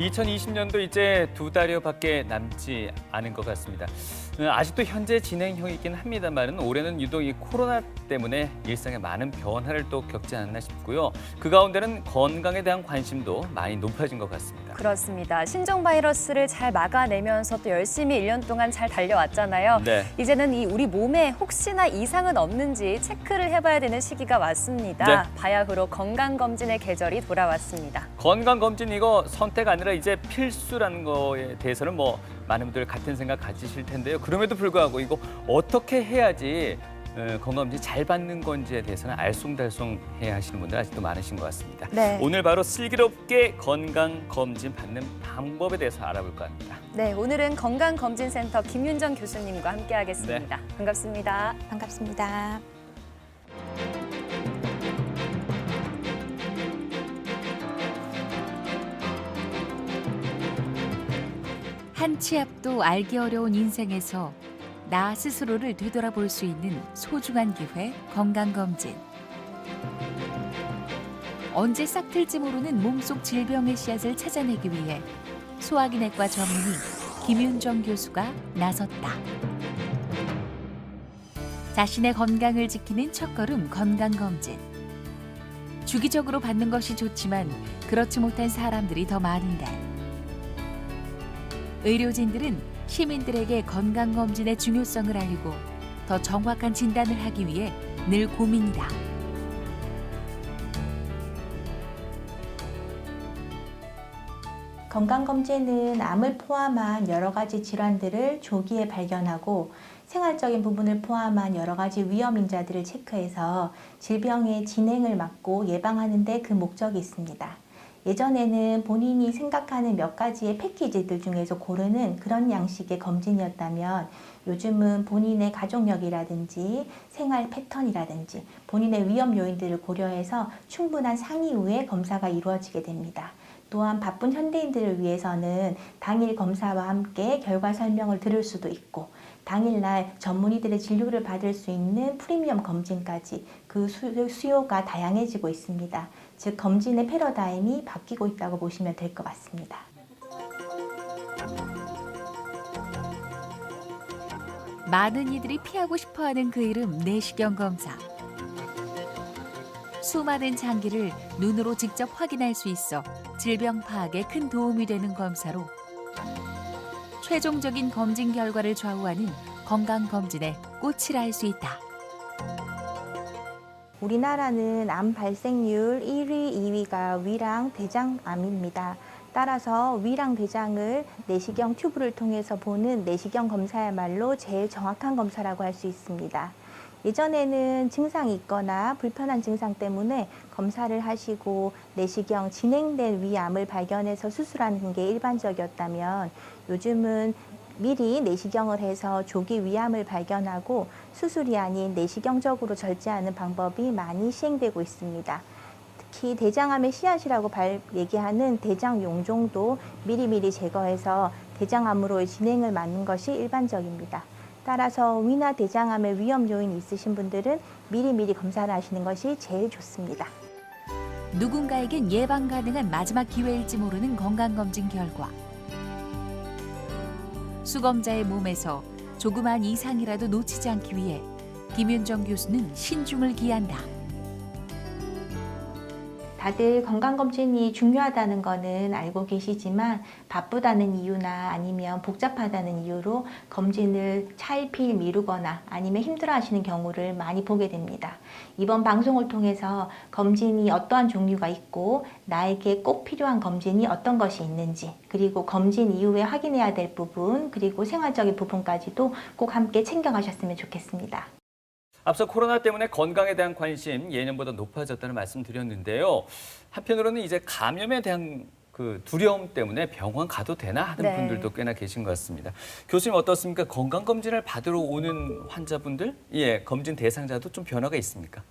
2020년도 이제 2달여밖에 남지 않은 것 같습니다. 아직도 현재 진행형이긴 합니다만 올해는 유독 이 코로나 때문에 일상에 많은 변화를 또 겪지 않았나 싶고요. 그 가운데는 건강에 대한 관심도 많이 높아진 것 같습니다. 그렇습니다. 신종 바이러스를 잘 막아내면서 또 열심히 1년 동안 잘 달려왔잖아요. 네. 이제는 이 우리 몸에 혹시나 이상은 없는지 체크를 해봐야 되는 시기가 왔습니다. 네. 바야흐로 건강검진의 계절이 돌아왔습니다. 건강검진 이거 선택 아니라 이제 필수라는 거에 대해서는 많은 분들 같은 생각 가지실 텐데요. 그럼에도 불구하고 이거 어떻게 해야지 건강검진 잘 받는 건지에 대해서는 알쏭달쏭해야 하시는 분들 아직도 많으신 것 같습니다. 네. 오늘 바로 슬기롭게 건강검진 받는 방법에 대해서 알아볼까 합니다. 네, 오늘은 건강검진센터 김윤정 교수님과 함께하겠습니다. 반갑습니다. 반갑습니다. 한 치 앞도 알기 어려운 인생에서 나 스스로를 되돌아볼 수 있는 소중한 기회 건강검진. 언제 싹 틀지 모르는 몸속 질병의 씨앗을 찾아내기 위해 소화기내과 전문의 김윤정 교수가 나섰다. 자신의 건강을 지키는 첫걸음 건강검진. 주기적으로 받는 것이 좋지만 그렇지 못한 사람들이 더 많은데 의료진들은 시민들에게 건강검진의 중요성을 알리고 더 정확한 진단을 하기 위해 늘 고민이다. 건강검진은 암을 포함한 여러 가지 질환들을 조기에 발견하고 생활적인 부분을 포함한 여러 가지 위험 인자들을 체크해서 질병의 진행을 막고 예방하는 데 그 목적이 있습니다. 예전에는 본인이 생각하는 몇 가지의 패키지들 중에서 고르는 그런 양식의 검진이었다면 요즘은 본인의 가족력이라든지 생활 패턴이라든지 본인의 위험 요인들을 고려해서 충분한 상의 후에 검사가 이루어지게 됩니다. 또한 바쁜 현대인들을 위해서는 당일 검사와 함께 결과 설명을 들을 수도 있고 당일날 전문의들의 진료를 받을 수 있는 프리미엄 검진까지 그 수요가 다양해지고 있습니다. 즉 검진의 패러다임이 바뀌고 있다고 보시면 될 것 같습니다. 많은 이들이 피하고 싶어하는 그 이름 내시경 검사. 수많은 장기를 눈으로 직접 확인할 수 있어 질병 파악에 큰 도움이 되는 검사로 최종적인 검진 결과를 좌우하는 건강검진의 꽃이라 할 수 있다. 우리나라는 암 발생률 1위, 2위가 위랑 대장암입니다. 따라서 위랑 대장을 내시경 튜브를 통해서 보는 내시경 검사야말로 제일 정확한 검사라고 할 수 있습니다. 예전에는 증상이 있거나 불편한 증상 때문에 검사를 하시고 내시경 진행된 위암을 발견해서 수술하는 게 일반적이었다면 요즘은 미리 내시경을 해서 조기 위암을 발견하고 수술이 아닌 내시경적으로 절제하는 방법이 많이 시행되고 있습니다. 특히 대장암의 씨앗이라고 얘기하는 대장용종도 미리미리 제거해서 대장암으로의 진행을 막는 것이 일반적입니다. 따라서 위나 대장암의 위험 요인이 있으신 분들은 미리미리 검사를 하시는 것이 제일 좋습니다. 누군가에겐 예방 가능한 마지막 기회일지 모르는 건강검진 결과. 수검자의 몸에서 조그만 이상이라도 놓치지 않기 위해 김윤정 교수는 신중을 기한다. 다들 건강검진이 중요하다는 거는 알고 계시지만 바쁘다는 이유나 아니면 복잡하다는 이유로 검진을 차일피일 미루거나 아니면 힘들어하시는 경우를 많이 보게 됩니다. 이번 방송을 통해서 검진이 어떠한 종류가 있고 나에게 꼭 필요한 검진이 어떤 것이 있는지 그리고 검진 이후에 확인해야 될 부분 그리고 생활적인 부분까지도 꼭 함께 챙겨가셨으면 좋겠습니다. 앞서 코로나 때문에 건강에 대한 관심 예년보다 높아졌다는 말씀 드렸는데요. 한편으로는 이제 감염에 대한 그 두려움 때문에 병원 가도 되나 하는 네. 분들도 꽤나 계신 것 같습니다. 교수님 어떻습니까? 건강검진을 받으러 오는 환자분들, 검진 대상자도 좀 변화가 있습니까?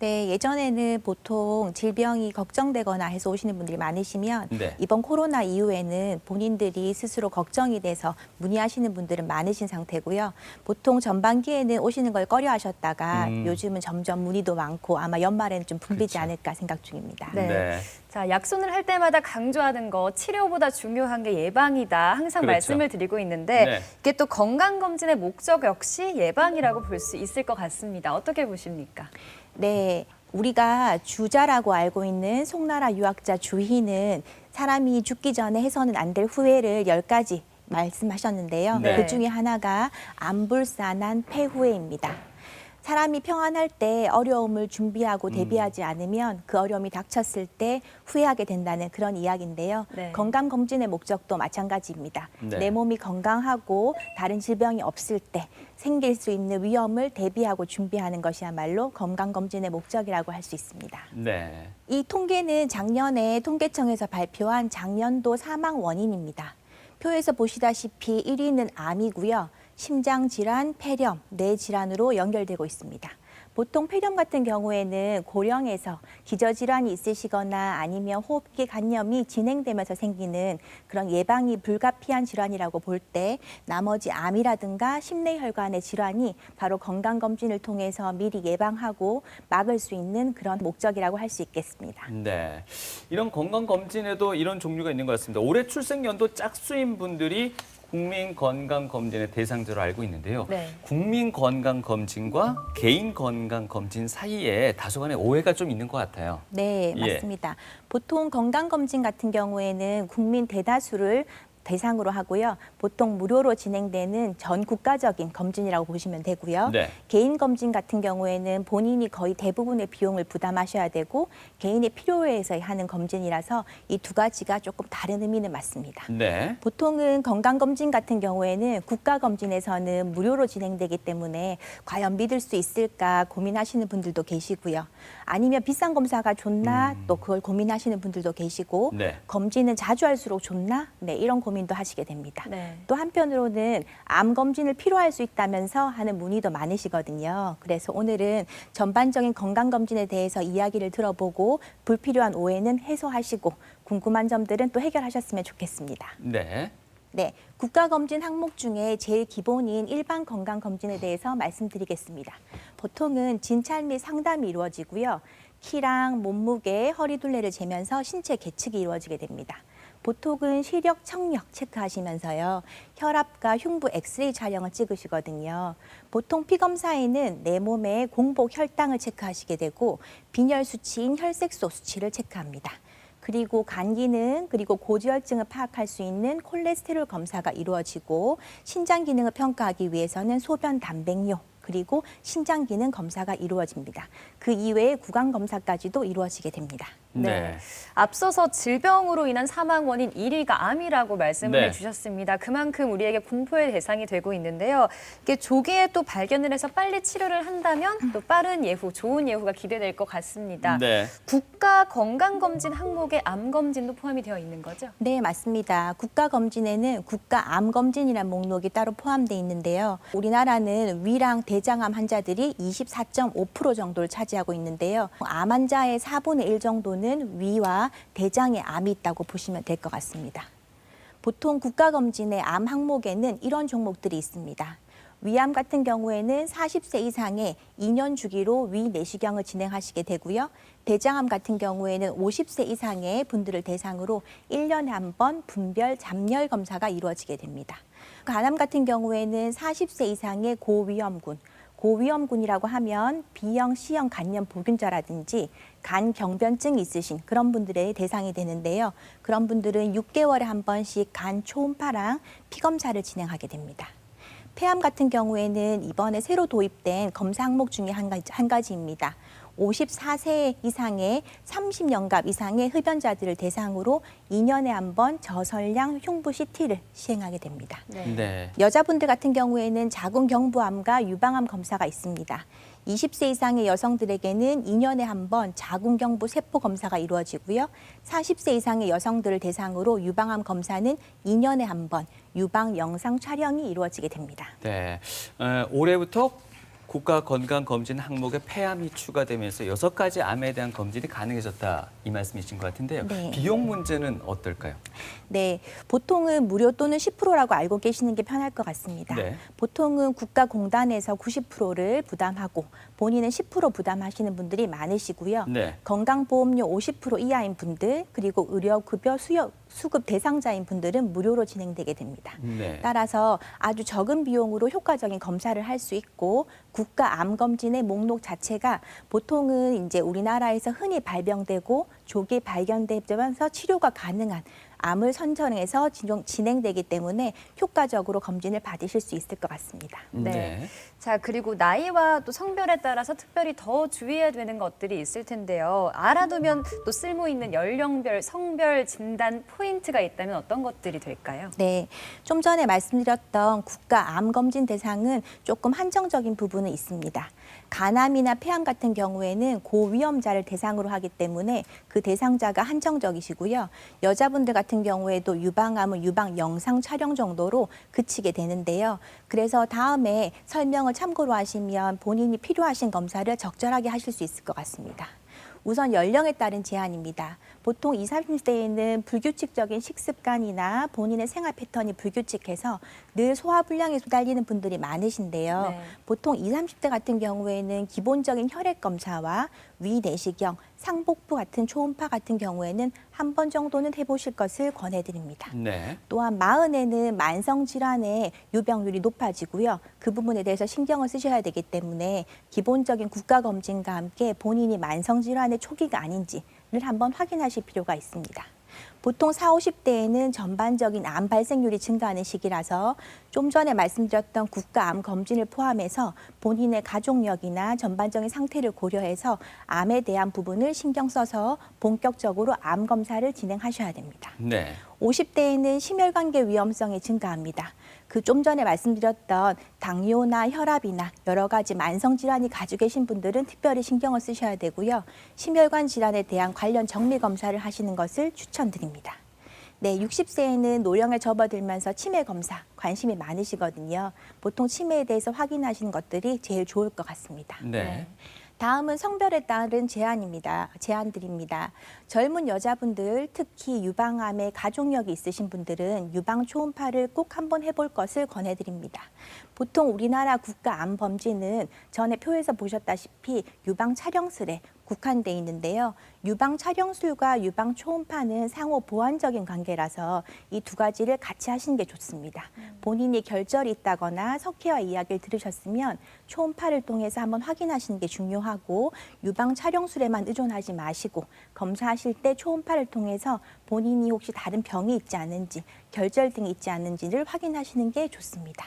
네, 예전에는 보통 질병이 걱정되거나 해서 오시는 분들이 많으시면 네. 이번 코로나 이후에는 본인들이 스스로 걱정이 돼서 문의하시는 분들은 많으신 상태고요. 보통 전반기에는 오시는 걸 꺼려 하셨다가 요즘은 점점 문의도 많고 아마 연말에는 좀 붐비지 그렇죠. 않을까 생각 중입니다. 네. 자, 약손을 할 때마다 강조하는 거 치료보다 중요한 게 예방이다. 항상 그렇죠. 말씀을 드리고 있는데 네. 이게 또 건강검진의 목적 역시 예방이라고 볼 수 있을 것 같습니다. 어떻게 보십니까? 네, 우리가 주자라고 알고 있는 송나라 유학자 주희는 사람이 죽기 전에 해서는 안 될 후회를 10가지 말씀하셨는데요. 네. 그 중에 하나가 암불사난 폐후회입니다. 사람이 평안할 때 어려움을 준비하고 대비하지 않으면 그 어려움이 닥쳤을 때 후회하게 된다는 그런 이야기인데요. 네. 건강검진의 목적도 마찬가지입니다. 네. 내 몸이 건강하고 다른 질병이 없을 때 생길 수 있는 위험을 대비하고 준비하는 것이야말로 건강검진의 목적이라고 할 수 있습니다. 네. 이 통계는 작년에 통계청에서 발표한 작년도 사망 원인입니다. 표에서 보시다시피 1위는 암이고요. 심장질환, 폐렴, 뇌질환으로 연결되고 있습니다. 보통 폐렴 같은 경우에는 고령에서 기저질환이 있으시거나 아니면 호흡기 간염이 진행되면서 생기는 그런 예방이 불가피한 질환이라고 볼 때 나머지 암이라든가 심내혈관의 질환이 바로 건강검진을 통해서 미리 예방하고 막을 수 있는 그런 목적이라고 할 수 있겠습니다. 네. 이런 건강검진에도 이런 종류가 있는 것 같습니다. 올해 출생연도 짝수인 분들이 국민건강검진의 대상자로 알고 있는데요. 네. 국민건강검진과 개인건강검진 사이에 다소간의 오해가 좀 있는 것 같아요. 네, 예. 맞습니다. 보통 건강검진 같은 경우에는 국민 대다수를 대상으로 하고요. 보통 무료로 진행되는 전 국가적인 검진이라고 보시면 되고요. 네. 개인 검진 같은 경우에는 본인이 거의 대부분의 비용을 부담하셔야 되고 개인의 필요에 의해서 하는 검진이라서 이 두 가지가 조금 다른 의미는 맞습니다. 네. 보통은 건강검진 같은 경우에는 국가검진에서는 무료로 진행되기 때문에 과연 믿을 수 있을까 고민하시는 분들도 계시고요. 아니면 비싼 검사가 좋나 또 그걸 고민하시는 분들도 계시고 네. 검진은 자주 할수록 좋나? 네, 이런 고민도 하시게 됩니다. 네. 또 한편으로는 암 검진을 필요할 수 있다면서 하는 문의도 많으시거든요. 그래서 오늘은 전반적인 건강검진에 대해서 이야기를 들어보고 불필요한 오해는 해소하시고 궁금한 점들은 또 해결하셨으면 좋겠습니다. 네. 네, 국가검진 항목 중에 제일 기본인 일반 건강검진에 대해서 말씀드리겠습니다. 보통은 진찰 및 상담이 이루어지고요. 키랑 몸무게, 허리 둘레를 재면서 신체 계측이 이루어지게 됩니다. 보통은 시력, 청력 체크하시면서요. 혈압과 흉부 엑스레이 촬영을 찍으시거든요. 보통 피검사에는 내 몸의 공복 혈당을 체크하시게 되고 빈혈 수치인 혈색소 수치를 체크합니다. 그리고 간 기능, 그리고 고지혈증을 파악할 수 있는 콜레스테롤 검사가 이루어지고 신장 기능을 평가하기 위해서는 소변 단백뇨, 그리고 신장 기능 검사가 이루어집니다. 그 이외에 구강 검사까지도 이루어지게 됩니다. 네. 앞서서 질병으로 인한 사망 원인 1위가 암이라고 말씀을 네. 해주셨습니다. 그만큼 우리에게 공포의 대상이 되고 있는데요. 이게 조기에 또 발견을 해서 빨리 치료를 한다면 또 빠른 예후, 좋은 예후가 기대될 것 같습니다. 네. 국가 건강검진 항목에 암 검진도 포함이 되어 있는 거죠? 네, 맞습니다. 국가검진에는 국가암검진이라는 목록이 따로 포함되어 있는데요. 우리나라는 위랑 대장암 환자들이 24.5% 정도를 차지하고 있는데요. 암 환자의 4분의 1 정도는 위와 대장에 암이 있다고 보시면 될 것 같습니다. 보통 국가검진의 암 항목에는 이런 종목들이 있습니다. 위암 같은 경우에는 40세 이상의 2년 주기로 위 내시경을 진행하시게 되고요. 대장암 같은 경우에는 50세 이상의 분들을 대상으로 1년에 한 번 분별 잠열 검사가 이루어지게 됩니다. 간암 같은 경우에는 40세 이상의 고위험군, 고위험군이라고 하면 B형, C형 간염 보균자라든지 간 경변증이 있으신 그런 분들의 대상이 되는데요. 그런 분들은 6개월에 한 번씩 간 초음파랑 피검사를 진행하게 됩니다. 폐암 같은 경우에는 이번에 새로 도입된 검사 항목 중에 한 가지입니다. 54세 이상의 30년갑 이상의 흡연자들을 대상으로 2년에 한 번 저설량 흉부 CT를 시행하게 됩니다. 네. 여자분들 같은 경우에는 자궁경부암과 유방암 검사가 있습니다. 20세 이상의 여성들에게는 2년에 한 번 자궁경부 세포 검사가 이루어지고요. 40세 이상의 여성들을 대상으로 유방암 검사는 2년에 한 번 유방 영상 촬영이 이루어지게 됩니다. 네. 올해부터 국가건강검진 항목에 폐암이 추가되면서 6가지 암에 대한 검진이 가능해졌다 이 말씀이신 것 같은데요. 네. 비용 문제는 어떨까요? 네, 보통은 무료 또는 10%라고 알고 계시는 게 편할 것 같습니다. 네. 보통은 국가공단에서 90%를 부담하고 본인은 10% 부담하시는 분들이 많으시고요. 네. 건강보험료 50% 이하인 분들 그리고 의료급여 수급 대상자인 분들은 무료로 진행되게 됩니다. 네. 따라서 아주 적은 비용으로 효과적인 검사를 할 수 있고 국가암검진의 목록 자체가 보통은 이제 우리나라에서 흔히 발병되고 조기 발견되면서 치료가 가능한 암을 선정해서 진행되기 때문에 효과적으로 검진을 받으실 수 있을 것 같습니다. 네. 자, 그리고 나이와 또 성별에 따라서 특별히 더 주의해야 되는 것들이 있을 텐데요. 알아두면 또 쓸모 있는 연령별, 성별 진단 포인트가 있다면 어떤 것들이 될까요? 네, 좀 전에 말씀드렸던 국가암검진 대상은 조금 한정적인 부분은 있습니다. 간암이나 폐암 같은 경우에는 고위험자를 대상으로 하기 때문에 그 대상자가 한정적이시고요. 여자분들 같은 경우에도 유방암은 유방 영상 촬영 정도로 그치게 되는데요. 그래서 다음에 설명을 참고로 하시면 본인이 필요하신 검사를 적절하게 하실 수 있을 것 같습니다. 우선 연령에 따른 제한입니다. 보통 20, 30대에는 불규칙적인 식습관이나 본인의 생활 패턴이 불규칙해서 늘 소화불량에 시달리는 분들이 많으신데요. 네. 보통 20, 30대 같은 경우에는 기본적인 혈액 검사와 위 내시경, 상복부 같은 초음파 같은 경우에는 한 번 정도는 해보실 것을 권해드립니다. 네. 또한 40에는 만성질환의 유병률이 높아지고요. 그 부분에 대해서 신경을 쓰셔야 되기 때문에 기본적인 국가검진과 함께 본인이 만성질환의 초기가 아닌지를 한번 확인하실 필요가 있습니다. 보통 40, 50대에는 전반적인 암 발생률이 증가하는 시기라서 좀 전에 말씀드렸던 국가암 검진을 포함해서 본인의 가족력이나 전반적인 상태를 고려해서 암에 대한 부분을 신경 써서 본격적으로 암 검사를 진행하셔야 됩니다. 네. 50대에는 심혈관계 위험성이 증가합니다. 그 좀 전에 말씀드렸던 당뇨나 혈압이나 여러 가지 만성 질환이 가지고 계신 분들은 특별히 신경을 쓰셔야 되고요. 심혈관 질환에 대한 관련 정밀 검사를 하시는 것을 추천드립니다. 네, 60세에는 노령에 접어들면서 치매 검사 관심이 많으시거든요. 보통 치매에 대해서 확인하시는 것들이 제일 좋을 것 같습니다. 네. 다음은 성별에 따른 제안들입니다. 젊은 여자분들, 특히 유방암에 가족력이 있으신 분들은 유방 초음파를 꼭 한번 해볼 것을 권해드립니다. 보통 우리나라 국가암검진은 전에 표에서 보셨다시피 유방 촬영술에 국한돼 있는데요. 유방 촬영술과 유방 초음파는 상호 보완적인 관계라서 이 두 가지를 같이 하시는 게 좋습니다. 본인이 결절이 있다거나 석회화 이야기를 들으셨으면 초음파를 통해서 한번 확인하시는 게 중요하고 유방 촬영술에만 의존하지 마시고 검사하실 때 초음파를 통해서 본인이 혹시 다른 병이 있지 않은지 결절 등이 있지 않은지를 확인하시는 게 좋습니다.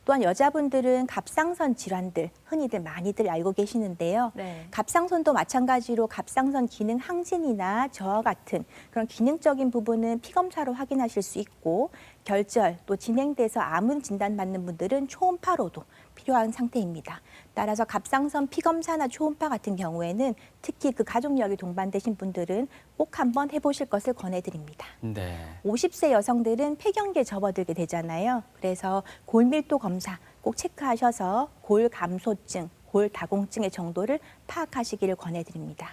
또한 여자분들은 갑상선 질환들 흔히들 많이들 알고 계시는데요. 네. 갑상선도 마찬가지로 갑상선 기능 항진이나 저하 같은 그런 기능적인 부분은 피검사로 확인하실 수 있고 결절 또 진행돼서 암을 진단받는 분들은 초음파로도 필요한 상태입니다. 따라서 갑상선 피검사나 초음파 같은 경우에는 특히 그 가족력이 동반되신 분들은 꼭 한번 해보실 것을 권해드립니다. 네. 50세 여성들은 폐경기에 접어들게 되잖아요. 그래서 골밀도 검사 꼭 체크하셔서 골감소증, 골다공증의 정도를 파악하시기를 권해드립니다.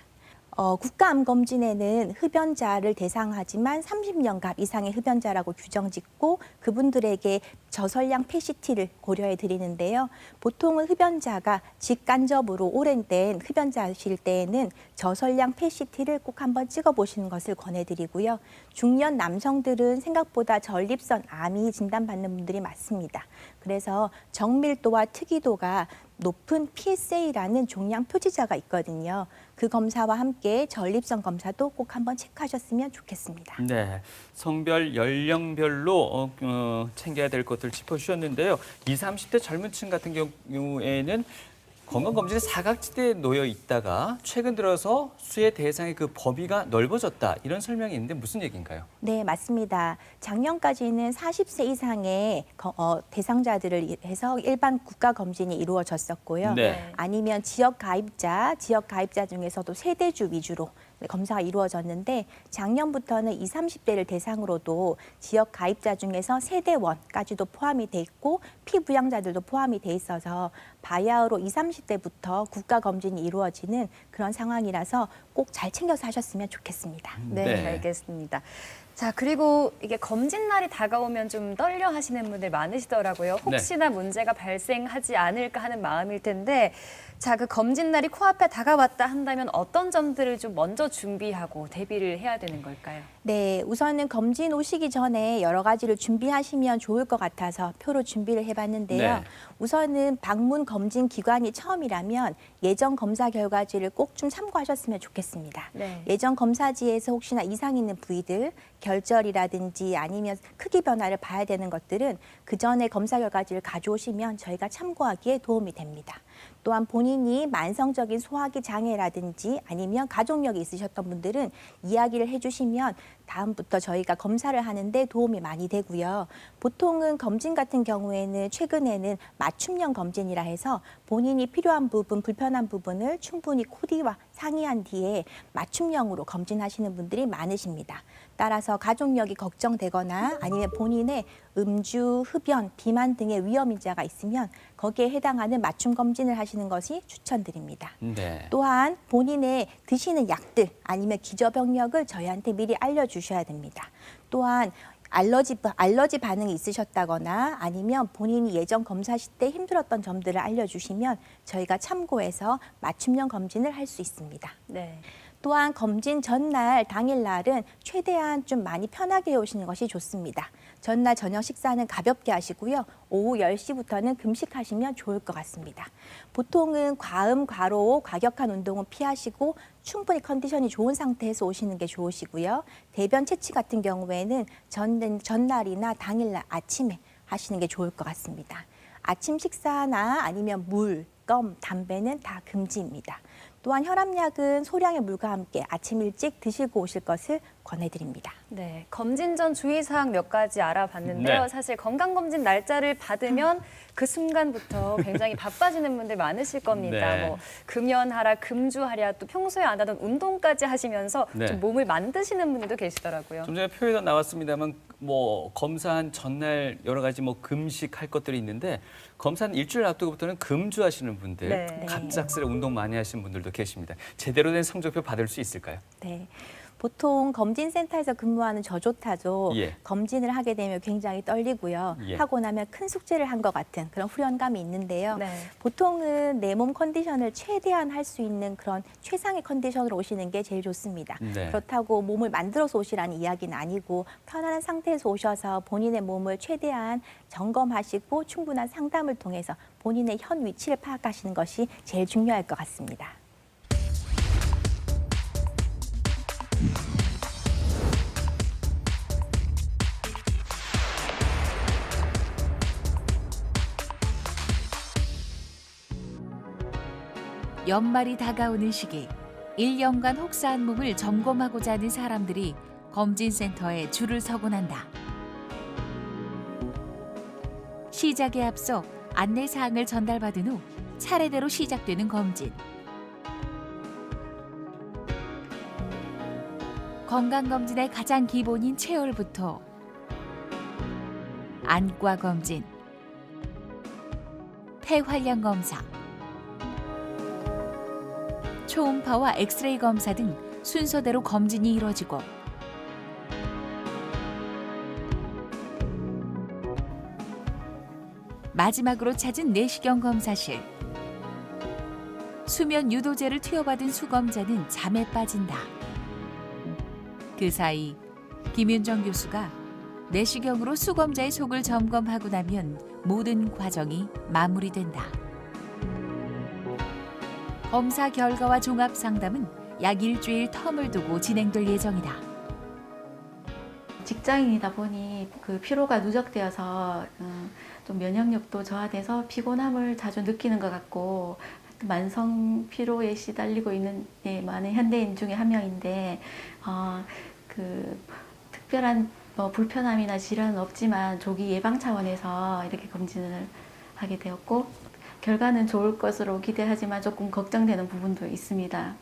국가암검진에는 흡연자를 대상하지만 30년갑 이상의 흡연자라고 규정짓고 그분들에게 저설량 PCT를 고려해 드리는데요. 보통은 흡연자가 직간접으로 오랜된 흡연자실 때에는 저설량 PCT를 꼭 한번 찍어보시는 것을 권해드리고요. 중년 남성들은 생각보다 전립선 암이 진단받는 분들이 많습니다. 그래서 정밀도와 특이도가 높은 PSA라는 종양 표지자가 있거든요. 그 검사와 함께 전립선 검사도 꼭 한번 체크하셨으면 좋겠습니다. 네, 성별, 연령별로 챙겨야 될 것들 짚어주셨는데요. 20, 30대 젊은 층 같은 경우에는 건강검진에 사각지대에 놓여 있다가 최근 들어서 수혜 대상의 그 범위가 넓어졌다. 이런 설명이 있는데 무슨 얘기인가요? 네, 맞습니다. 작년까지는 40세 이상의 대상자들을 해서 일반 국가검진이 이루어졌었고요. 네. 아니면 지역 가입자 중에서도 세대주 위주로 검사가 이루어졌는데 작년부터는 20, 30대를 대상으로도 지역 가입자 중에서 세대원까지도 포함이 돼 있고 피부양자들도 포함이 돼 있어서 바야흐로 20, 30대부터 국가 검진이 이루어지는 그런 상황이라서 꼭 잘 챙겨서 하셨으면 좋겠습니다. 네, 네. 알겠습니다. 자, 그리고 이게 검진 날이 다가오면 좀 떨려 하시는 분들 많으시더라고요. 혹시나 문제가 발생하지 않을까 하는 마음일 텐데, 자, 그 검진 날이 코앞에 다가왔다 한다면 어떤 점들을 좀 먼저 준비하고 대비를 해야 되는 걸까요? 네, 우선은 검진 오시기 전에 여러 가지를 준비하시면 좋을 것 같아서 표로 준비를 해봤는데요. 네. 우선은 방문 검진 기관이 처음이라면 예전 검사 결과지를 꼭 좀 참고하셨으면 좋겠습니다. 네. 예전 검사지에서 혹시나 이상 있는 부위들, 결절이라든지 아니면 크기 변화를 봐야 되는 것들은 그 전에 검사 결과지를 가져오시면 저희가 참고하기에 도움이 됩니다. 또한 본인이 만성적인 소화기 장애라든지 아니면 가족력이 있으셨던 분들은 이야기를 해주시면 다음부터 저희가 검사를 하는데 도움이 많이 되고요. 보통은 검진 같은 경우에는 최근에는 맞춤형 검진이라 해서 본인이 필요한 부분, 불편한 부분을 충분히 코디와 상의한 뒤에 맞춤형으로 검진하시는 분들이 많으십니다. 따라서 가족력이 걱정되거나 아니면 본인의 음주, 흡연, 비만 등의 위험 인자가 있으면 거기에 해당하는 맞춤 검진을 하시는 것이 추천드립니다. 네. 또한 본인의 드시는 약들 아니면 기저병력을 저희한테 미리 알려주셔야 됩니다. 또한 알러지 반응이 있으셨다거나 아니면 본인이 예전 검사 때 힘들었던 점들을 알려주시면 저희가 참고해서 맞춤형 검진을 할 수 있습니다. 네. 또한 검진 전날, 당일날은 최대한 좀 많이 편하게 오시는 것이 좋습니다. 전날 저녁 식사는 가볍게 하시고요. 오후 10시부터는 금식하시면 좋을 것 같습니다. 보통은 과음, 과로, 과격한 운동은 피하시고 충분히 컨디션이 좋은 상태에서 오시는 게 좋으시고요. 대변 채취 같은 경우에는 전날이나 당일날 아침에 하시는 게 좋을 것 같습니다. 아침 식사나 아니면 물, 껌, 담배는 다 금지입니다. 또한 혈압약은 소량의 물과 함께 아침 일찍 드시고 오실 것을 권해드립니다. 네, 검진 전 주의사항 몇 가지 알아봤는데요. 네. 사실 건강검진 날짜를 받으면 그 순간부터 굉장히 바빠지는 분들 많으실 겁니다. 네. 뭐 금연하라, 금주하랴, 또 평소에 안 하던 운동까지 하시면서 네. 좀 몸을 만드시는 분들도 계시더라고요. 좀 전에 표에도 나왔습니다만 뭐 검사한 전날 여러 가지 뭐 금식할 것들이 있는데 검사한 일주일 앞두고부터는 금주하시는 분들, 네. 갑작스레 운동 많이 하시는 분들도 계십니다. 제대로 된 성적표 받을 수 있을까요? 네. 보통 검진센터에서 근무하는 저조차도 예. 검진을 하게 되면 굉장히 떨리고요. 예. 하고 나면 큰 숙제를 한 것 같은 그런 후련감이 있는데요. 네. 보통은 내 몸 컨디션을 최대한 할 수 있는 그런 최상의 컨디션으로 오시는 게 제일 좋습니다. 네. 그렇다고 몸을 만들어서 오시라는 이야기는 아니고 편안한 상태에서 오셔서 본인의 몸을 최대한 점검하시고 충분한 상담을 통해서 본인의 현 위치를 파악하시는 것이 제일 중요할 것 같습니다. 연말이 다가오는 시기 1년간 혹사한 몸을 점검하고자 하는 사람들이 검진센터에 줄을 서곤 한다. 시작에 앞서 안내사항을 전달받은 후 차례대로 시작되는 검진. 건강검진의 가장 기본인 체열부터 안과 검진, 폐활량 검사, 초음파와 엑스레이 검사 등 순서대로 검진이 이루어지고 마지막으로 찾은 내시경 검사실. 수면 유도제를 투여받은 수검자는 잠에 빠진다. 그 사이 김윤정 교수가 내시경으로 수검자의 속을 점검하고 나면 모든 과정이 마무리된다. 검사 결과와 종합 상담은 약 일주일 텀을 두고 진행될 예정이다. 직장인이다 보니 그 피로가 누적되어서 좀 면역력도 저하돼서 피곤함을 자주 느끼는 것 같고 만성 피로에 시달리고 있는 많은 현대인 중에 한 명인데 그 특별한 불편함이나 질환은 없지만 조기 예방 차원에서 이렇게 검진을 하게 되었고 결과는 좋을 것으로 기대하지만 조금 걱정되는 부분도 있습니다.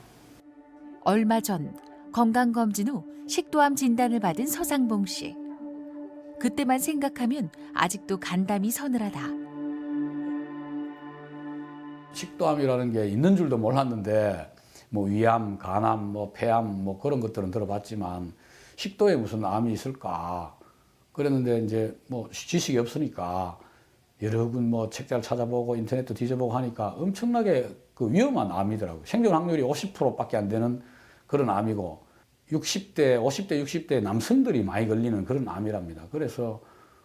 얼마 전 건강검진 후 식도암 진단을 받은 서상봉 씨. 그때만 생각하면 아직도 간담이 서늘하다. 식도암이라는 게 있는 줄도 몰랐는데 뭐 위암, 간암, 뭐 폐암 뭐 그런 것들은 들어봤지만 식도에 무슨 암이 있을까 그랬는데 이제 뭐 지식이 없으니까 여러 군 뭐 책자를 찾아보고 인터넷도 뒤져보고 하니까 엄청나게 그 위험한 암이더라고요. 생존 확률이 50%밖에 안 되는 그런 암이고 60대, 50대, 60대 남성들이 많이 걸리는 그런 암이랍니다. 그래서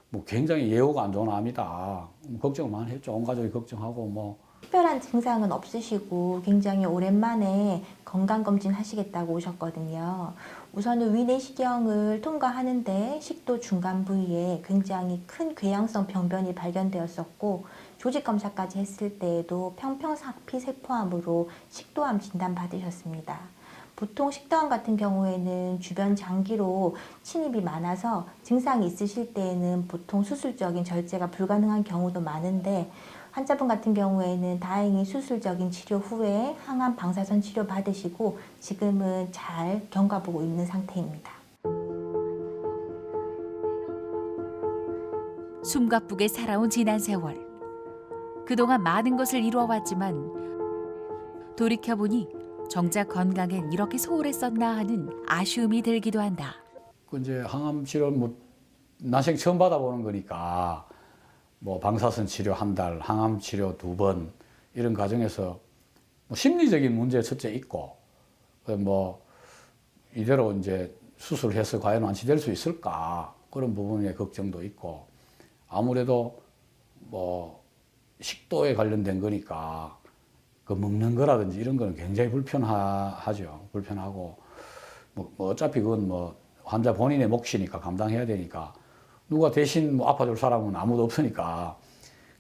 뭐 굉장히 예후가 안 좋은 암이다. 걱정을 많이 했죠. 온 가족이 걱정하고 뭐. 특별한 증상은 없으시고 굉장히 오랜만에 건강검진 하시겠다고 오셨거든요. 우선은 위내시경을 통과하는데 식도 중간 부위에 굉장히 큰 궤양성 병변이 발견되었었고 조직검사까지 했을 때에도 평평사피세포암으로 식도암 진단 받으셨습니다. 보통 식도암 같은 경우에는 주변 장기로 침입이 많아서 증상이 있으실 때에는 보통 수술적인 절제가 불가능한 경우도 많은데 환자분 같은 경우에는 다행히 수술적인 치료 후에 항암 방사선 치료 받으시고 지금은 잘 경과보고 있는 상태입니다. 숨가쁘게 살아온 지난 세월. 그동안 많은 것을 이루어왔지만 돌이켜보니 정작 건강엔 이렇게 소홀했었나 하는 아쉬움이 들기도 한다. 그 이제 항암 치료 뭐 난생 처음 받아보는 거니까 뭐 방사선 치료 한 달, 항암 치료 2번 이런 과정에서 뭐 심리적인 문제 첫째 있고 뭐 이대로 이제 수술해서 과연 완치될 수 있을까 그런 부분의 걱정도 있고 아무래도 뭐 식도에 관련된 거니까 그 먹는 거라든지 이런 거는 굉장히 불편하죠. 불편하고 뭐 어차피 그건 뭐 환자 본인의 몫이니까 감당해야 되니까 누가 대신 뭐 아파줄 사람은 아무도 없으니까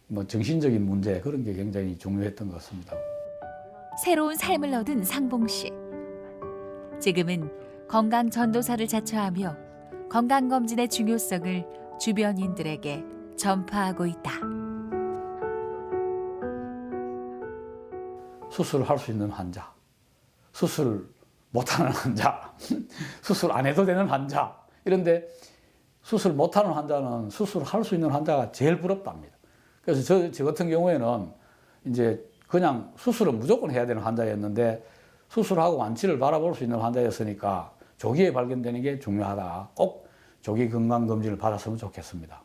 뭐 정신적인 문제 그런 게 굉장히 중요했던 것 같습니다. 새로운 삶을 얻은 상봉 씨. 지금은 건강 전도사를 자처하며 건강검진의 중요성을 주변인들에게 전파하고 있다. 수술을 할 수 있는 환자, 수술 못하는 환자, 수술 안 해도 되는 환자 이런데 수술 못하는 환자는 수술할 수 있는 환자가 제일 부럽답니다. 그래서 저 같은 경우에는 이제 그냥 수술은 무조건 해야 되는 환자였는데 수술하고 완치를 바라볼 수 있는 환자였으니까 조기에 발견되는 게 중요하다. 꼭 조기 건강검진을 받았으면 좋겠습니다.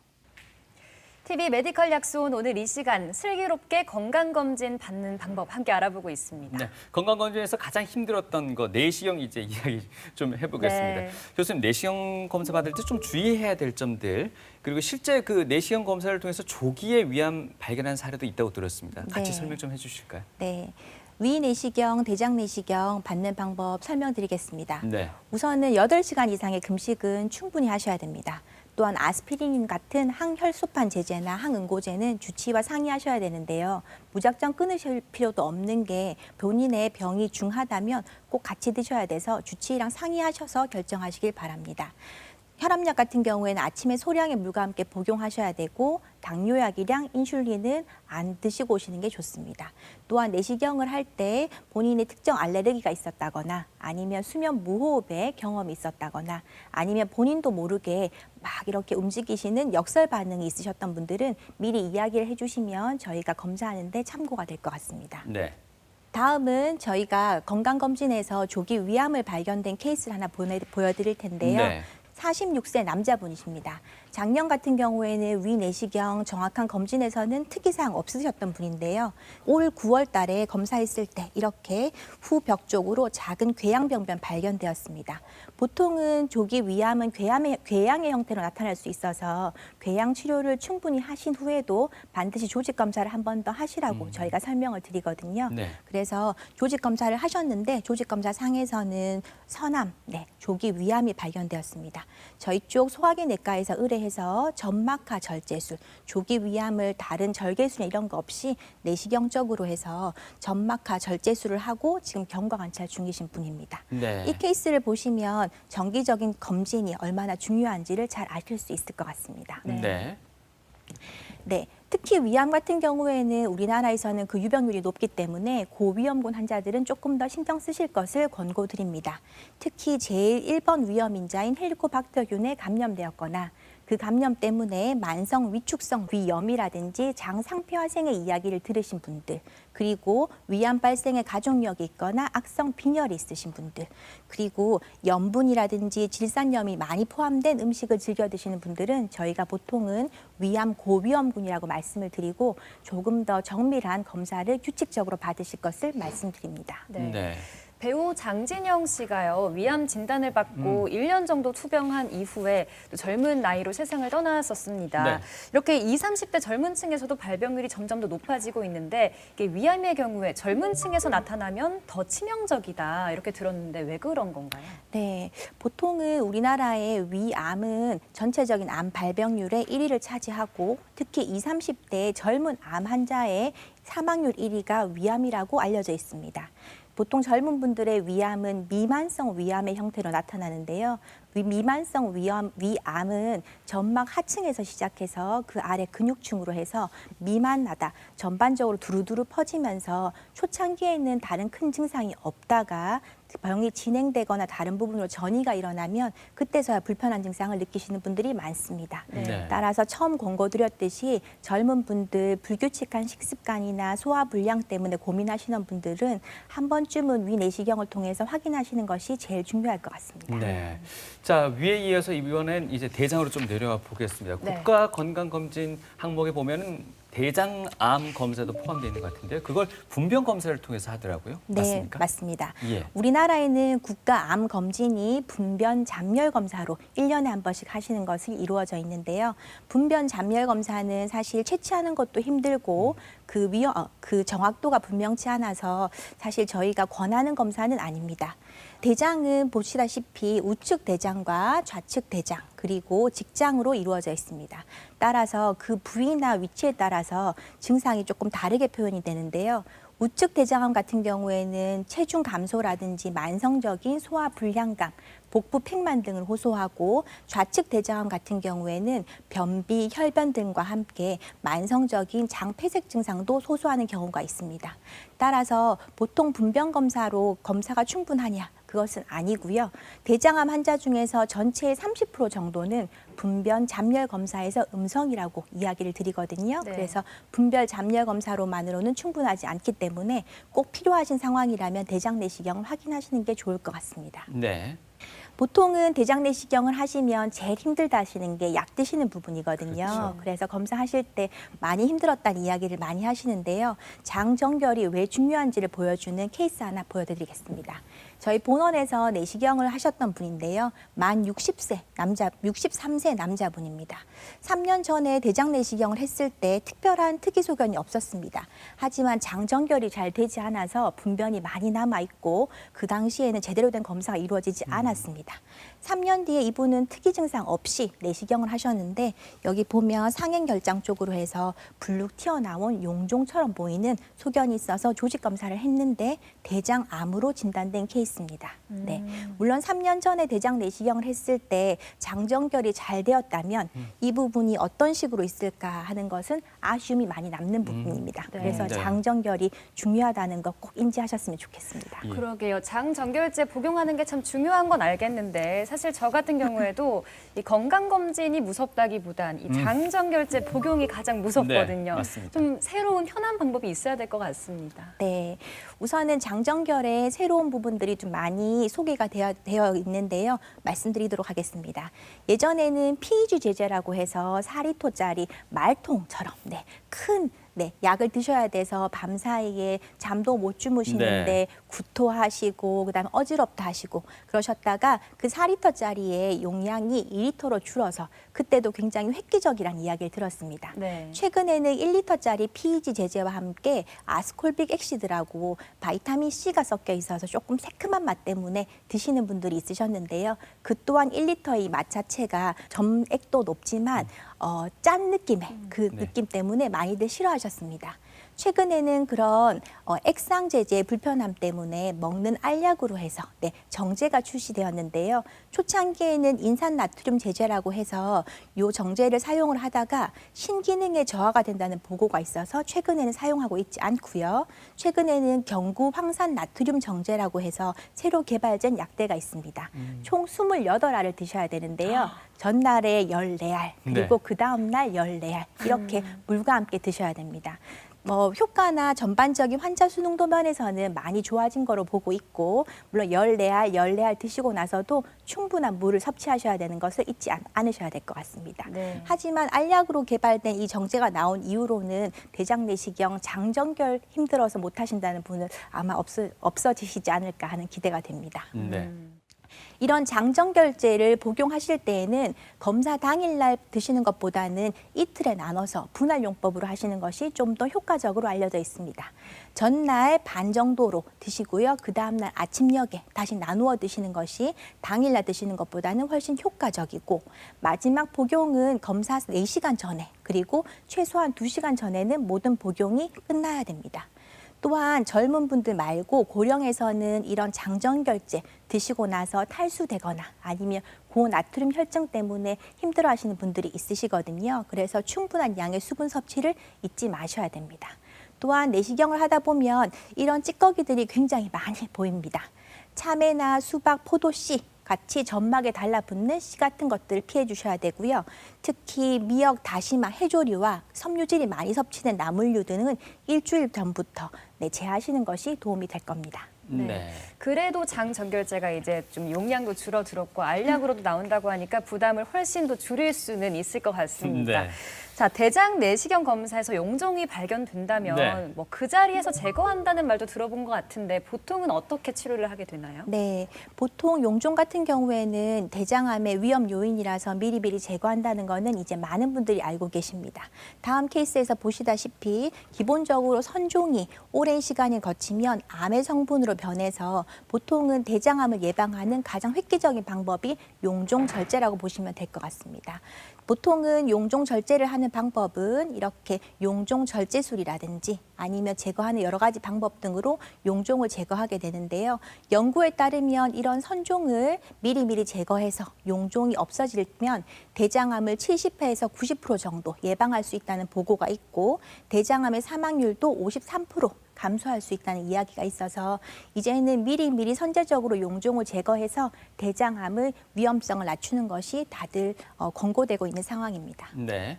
TV 메디컬 약손 오늘 이 시간 슬기롭게 건강검진 받는 방법 함께 알아보고 있습니다. 네, 건강검진에서 가장 힘들었던 거 내시경 이제 이야기 좀 해보겠습니다. 네. 교수님, 내시경 검사 받을 때 좀 주의해야 될 점들 그리고 실제 그 내시경 검사를 통해서 조기에 위암 발견한 사례도 있다고 들었습니다. 같이 네. 설명 좀 해주실까요? 네. 위내시경, 대장내시경 받는 방법 설명드리겠습니다. 네. 우선은 8시간 이상의 금식은 충분히 하셔야 됩니다. 또한 아스피린 같은 항혈소판 제제나 항응고제는 주치의와 상의하셔야 되는데요. 무작정 끊으실 필요도 없는 게 본인의 병이 중하다면 꼭 같이 드셔야 돼서 주치의랑 상의하셔서 결정하시길 바랍니다. 혈압약 같은 경우에는 아침에 소량의 물과 함께 복용하셔야 되고 당뇨약이랑 인슐린은 안 드시고 오시는 게 좋습니다. 또한 내시경을 할 때 본인의 특정 알레르기가 있었다거나 아니면 수면 무호흡의 경험이 있었다거나 아니면 본인도 모르게 막 이렇게 움직이시는 역설 반응이 있으셨던 분들은 미리 이야기를 해주시면 저희가 검사하는 데 참고가 될 것 같습니다. 네. 다음은 저희가 건강검진에서 조기 위암을 발견된 케이스를 하나 보여드릴 텐데요. 네. 46세 남자분이십니다. 작년 같은 경우에는 위내시경 정확한 검진에서는 특이사항 없으셨던 분인데요. 올 9월 달에 검사했을 때 이렇게 후벽 쪽으로 작은 궤양병변 발견되었습니다. 보통은 조기 위암은 궤양의 형태로 나타날 수 있어서 궤양 치료를 충분히 하신 후에도 반드시 조직 검사를 한 번 더 하시라고 저희가 설명을 드리거든요. 네. 그래서 조직 검사를 하셨는데 조직 검사 상에서는 선암, 조기 위암이 발견되었습니다. 저희 쪽 소화기 내과에서 의뢰해서 점막하 절제술, 조기 위암을 다른 절개술이나 이런 거 없이 내시경적으로 해서 점막하 절제술을 하고 지금 경과 관찰 중이신 분입니다. 네. 이 케이스를 보시면 정기적인 검진이 얼마나 중요한지를 잘 아실 수 있을 것 같습니다. 네. 네, 특히 위암 같은 경우에는 우리나라에서는 그 유병률이 높기 때문에 고위험군 환자들은 조금 더 신경 쓰실 것을 권고드립니다. 특히 제일 1번 위험인자인 헬리코박터균에 감염되었거나 그 감염 때문에 만성 위축성 위염이라든지 장 상피화생의 이야기를 들으신 분들, 그리고 위암 발생의 가족력이 있거나 악성 빈혈이 있으신 분들, 그리고 염분이라든지 질산염이 많이 포함된 음식을 즐겨 드시는 분들은 저희가 보통은 위암 고위험군이라고 말씀을 드리고 조금 더 정밀한 검사를 규칙적으로 받으실 것을 말씀드립니다. 네. 배우 장진영 씨가요, 위암 진단을 받고 1년 정도 투병한 이후에 또 젊은 나이로 세상을 떠났었습니다. 네. 이렇게 20, 30대 젊은 층에서도 발병률이 점점 더 높아지고 있는데 이게 위암의 경우에 젊은 층에서 나타나면 더 치명적이다 이렇게 들었는데 왜 그런 건가요? 네, 보통은 우리나라의 위암은 전체적인 암 발병률의 1위를 차지하고 특히 20, 30대 젊은 암 환자의 사망률 1위가 위암이라고 알려져 있습니다. 보통 젊은 분들의 위암은 미만성 위암의 형태로 나타나는데요. 미만성 위암은 점막 하층에서 시작해서 그 아래 근육층으로 해서 미만하다, 전반적으로 두루두루 퍼지면서 초창기에는 다른 큰 증상이 없다가 병이 진행되거나 다른 부분으로 전이가 일어나면 그때서야 불편한 증상을 느끼시는 분들이 많습니다. 네. 따라서 처음 권고드렸듯이 젊은 분들 불규칙한 식습관이나 소화 불량 때문에 고민하시는 분들은 한 번쯤은 위내시경을 통해서 확인하시는 것이 제일 중요할 것 같습니다. 네. 자, 위에 이어서 이번엔 이제 대장으로 좀 내려와 보겠습니다. 네. 국가 건강검진 항목에 보면은 대장암 검사도 포함되어 있는 것 같은데요. 그걸 분변 검사를 통해서 하더라고요. 네, 맞습니까? 맞습니다. 예. 우리나라에는 국가 암 검진이 분변 잠열 검사로 1년에 한 번씩 하시는 것이 이루어져 있는데요. 분변 잠열 검사는 사실 채취하는 것도 힘들고 그 정확도가 분명치 않아서 사실 저희가 권하는 검사는 아닙니다. 대장은 보시다시피 우측 대장과 좌측 대장 그리고 직장으로 이루어져 있습니다. 따라서 그 부위나 위치에 따라서 증상이 조금 다르게 표현이 되는데요. 우측 대장암 같은 경우에는 체중 감소라든지 만성적인 소화 불량감, 복부 팽만 등을 호소하고 좌측 대장암 같은 경우에는 변비, 혈변 등과 함께 만성적인 장폐색 증상도 호소하는 경우가 있습니다. 따라서 보통 분변 검사로 검사가 충분하냐? 그것은 아니고요. 대장암 환자 중에서 전체의 30% 정도는 분변 잠열 검사에서 음성이라고 이야기를 드리거든요. 네. 그래서 분변 잠열 검사로만으로는 충분하지 않기 때문에 꼭 필요하신 상황이라면 대장 내시경을 확인하시는 게 좋을 것 같습니다. 네. 보통은 대장 내시경을 하시면 제일 힘들다 하시는 게 약 드시는 부분이거든요. 그렇죠. 그래서 검사하실 때 많이 힘들었다는 이야기를 많이 하시는데요. 장 정결이 왜 중요한지를 보여주는 케이스 하나 보여드리겠습니다. 저희 본원에서 내시경을 하셨던 분인데요. 만 63세 남자분입니다. 3년 전에 대장 내시경을 했을 때 특별한 특이소견이 없었습니다. 하지만 장 정결이 잘 되지 않아서 분변이 많이 남아있고 그 당시에는 제대로 된 검사가 이루어지지 않았습니다. 3년 뒤에 이분은 특이 증상 없이 내시경을 하셨는데 여기 보면 상행결장 쪽으로 해서 불룩 튀어나온 용종처럼 보이는 소견이 있어서 조직 검사를 했는데 대장암으로 진단된 케이스입니다. 네, 물론 3년 전에 대장 내시경을 했을 때 장정결이 잘 되었다면 이 부분이 어떤 식으로 있을까 하는 것은 아쉬움이 많이 남는 부분입니다. 네. 그래서 네. 장정결이 중요하다는 거 꼭 인지하셨으면 좋겠습니다. 예. 그러게요. 장정결제 복용하는 게 참 중요한 건 알겠는데 사실 저 같은 경우에도 이 건강검진이 무섭다기보단 이 장정결제 복용이 가장 무섭거든요. 네, 맞습니다. 좀 새로운 현안 방법이 있어야 될 것 같습니다. 네, 우선은 장정결의 새로운 부분들이 좀 많이 소개가 되어 있는데요. 말씀드리도록 하겠습니다. 예전에는 PEG 제제라고 해서 4리터짜리 말통처럼 큰 약을 드셔야 돼서 밤사이에 잠도 못 주무시는데 네. 구토하시고 그다음에 어지럽다 하시고 그러셨다가 그 4리터짜리의 용량이 2리터로 줄어서 그때도 굉장히 획기적이라는 이야기를 들었습니다. 네. 최근에는 1리터짜리 PEG 제제와 함께 아스콜빅 액시드라고 바이타민 C가 섞여 있어서 조금 새큼한 맛 때문에 드시는 분들이 있으셨는데요. 그 또한 1리터의 맛 자체가 점액도 높지만 짠 느낌의 그 네. 느낌 때문에 많이들 싫어하셨습니다. 최근에는 그런 액상제제의 불편함 때문에 먹는 알약으로 해서 정제가 출시되었는데요. 초창기에는 인산나트륨 제제라고 해서 이 정제를 사용을 하다가 신기능에 저하가 된다는 보고가 있어서 최근에는 사용하고 있지 않고요. 최근에는 경구 황산나트륨 정제라고 해서 새로 개발된 약대가 있습니다. 총 28알을 드셔야 되는데요. 전날에 14알, 그리고 그 다음날 14알 이렇게 물과 함께 드셔야 됩니다. 효과나 전반적인 환자 수능도 면에서는 많이 좋아진 거로 보고 있고, 물론 14알 드시고 나서도 충분한 물을 섭취하셔야 되는 것을 잊지 않으셔야 될 것 같습니다. 네. 하지만 알약으로 개발된 이 정제가 나온 이후로는 대장 내시경, 장정결 힘들어서 못 하신다는 분은 아마 없어지시지 않을까 하는 기대가 됩니다. 네. 이런 장정결제를 복용하실 때에는 검사 당일날 드시는 것보다는 이틀에 나눠서 분할용법으로 하시는 것이 좀 더 효과적으로 알려져 있습니다. 전날 반 정도로 드시고요. 그 다음날 아침녘에 다시 나누어 드시는 것이 당일날 드시는 것보다는 훨씬 효과적이고, 마지막 복용은 검사 4시간 전에, 그리고 최소한 2시간 전에는 모든 복용이 끝나야 됩니다. 또한 젊은 분들 말고 고령에서는 이런 장정결제 드시고 나서 탈수되거나 아니면 고나트륨 혈증 때문에 힘들어하시는 분들이 있으시거든요. 그래서 충분한 양의 수분 섭취를 잊지 마셔야 됩니다. 또한 내시경을 하다 보면 이런 찌꺼기들이 굉장히 많이 보입니다. 참외나 수박, 포도씨 같이 점막에 달라붙는 씨 같은 것들을 피해 주셔야 되고요. 특히 미역, 다시마, 해조류와 섬유질이 많이 섭취된 나물류 등은 일주일 전부터 제하시는 것이 도움이 될 겁니다. 네. 그래도 장정결제가 이제 좀 용량도 줄어들었고 알약으로도 나온다고 하니까 부담을 훨씬 더 줄일 수는 있을 것 같습니다. 네. 자, 대장 내시경 검사에서 용종이 발견된다면 네. 뭐 그 자리에서 제거한다는 말도 들어본 것 같은데 보통은 어떻게 치료를 하게 되나요? 네, 보통 용종 같은 경우에는 대장암의 위험 요인이라서 미리미리 제거한다는 거는 이제 많은 분들이 알고 계십니다. 다음 케이스에서 보시다시피 기본적으로 선종이 오랜 시간을 거치면 암의 성분으로 변해서 보통은 대장암을 예방하는 가장 획기적인 방법이 용종 절제라고 보시면 될 것 같습니다. 보통은 용종 절제를 하는 방법은 이렇게 용종 절제술이라든지 아니면 제거하는 여러 가지 방법 등으로 용종을 제거하게 되는데요. 연구에 따르면 이런 선종을 미리미리 제거해서 용종이 없어지면 대장암을 70%에서 90% 정도 예방할 수 있다는 보고가 있고, 대장암의 사망률도 53% 감소할 수 있다는 이야기가 있어서 이제는 미리미리 선제적으로 용종을 제거해서 대장암의 위험성을 낮추는 것이 다들 권고되고 있는 상황입니다. 네.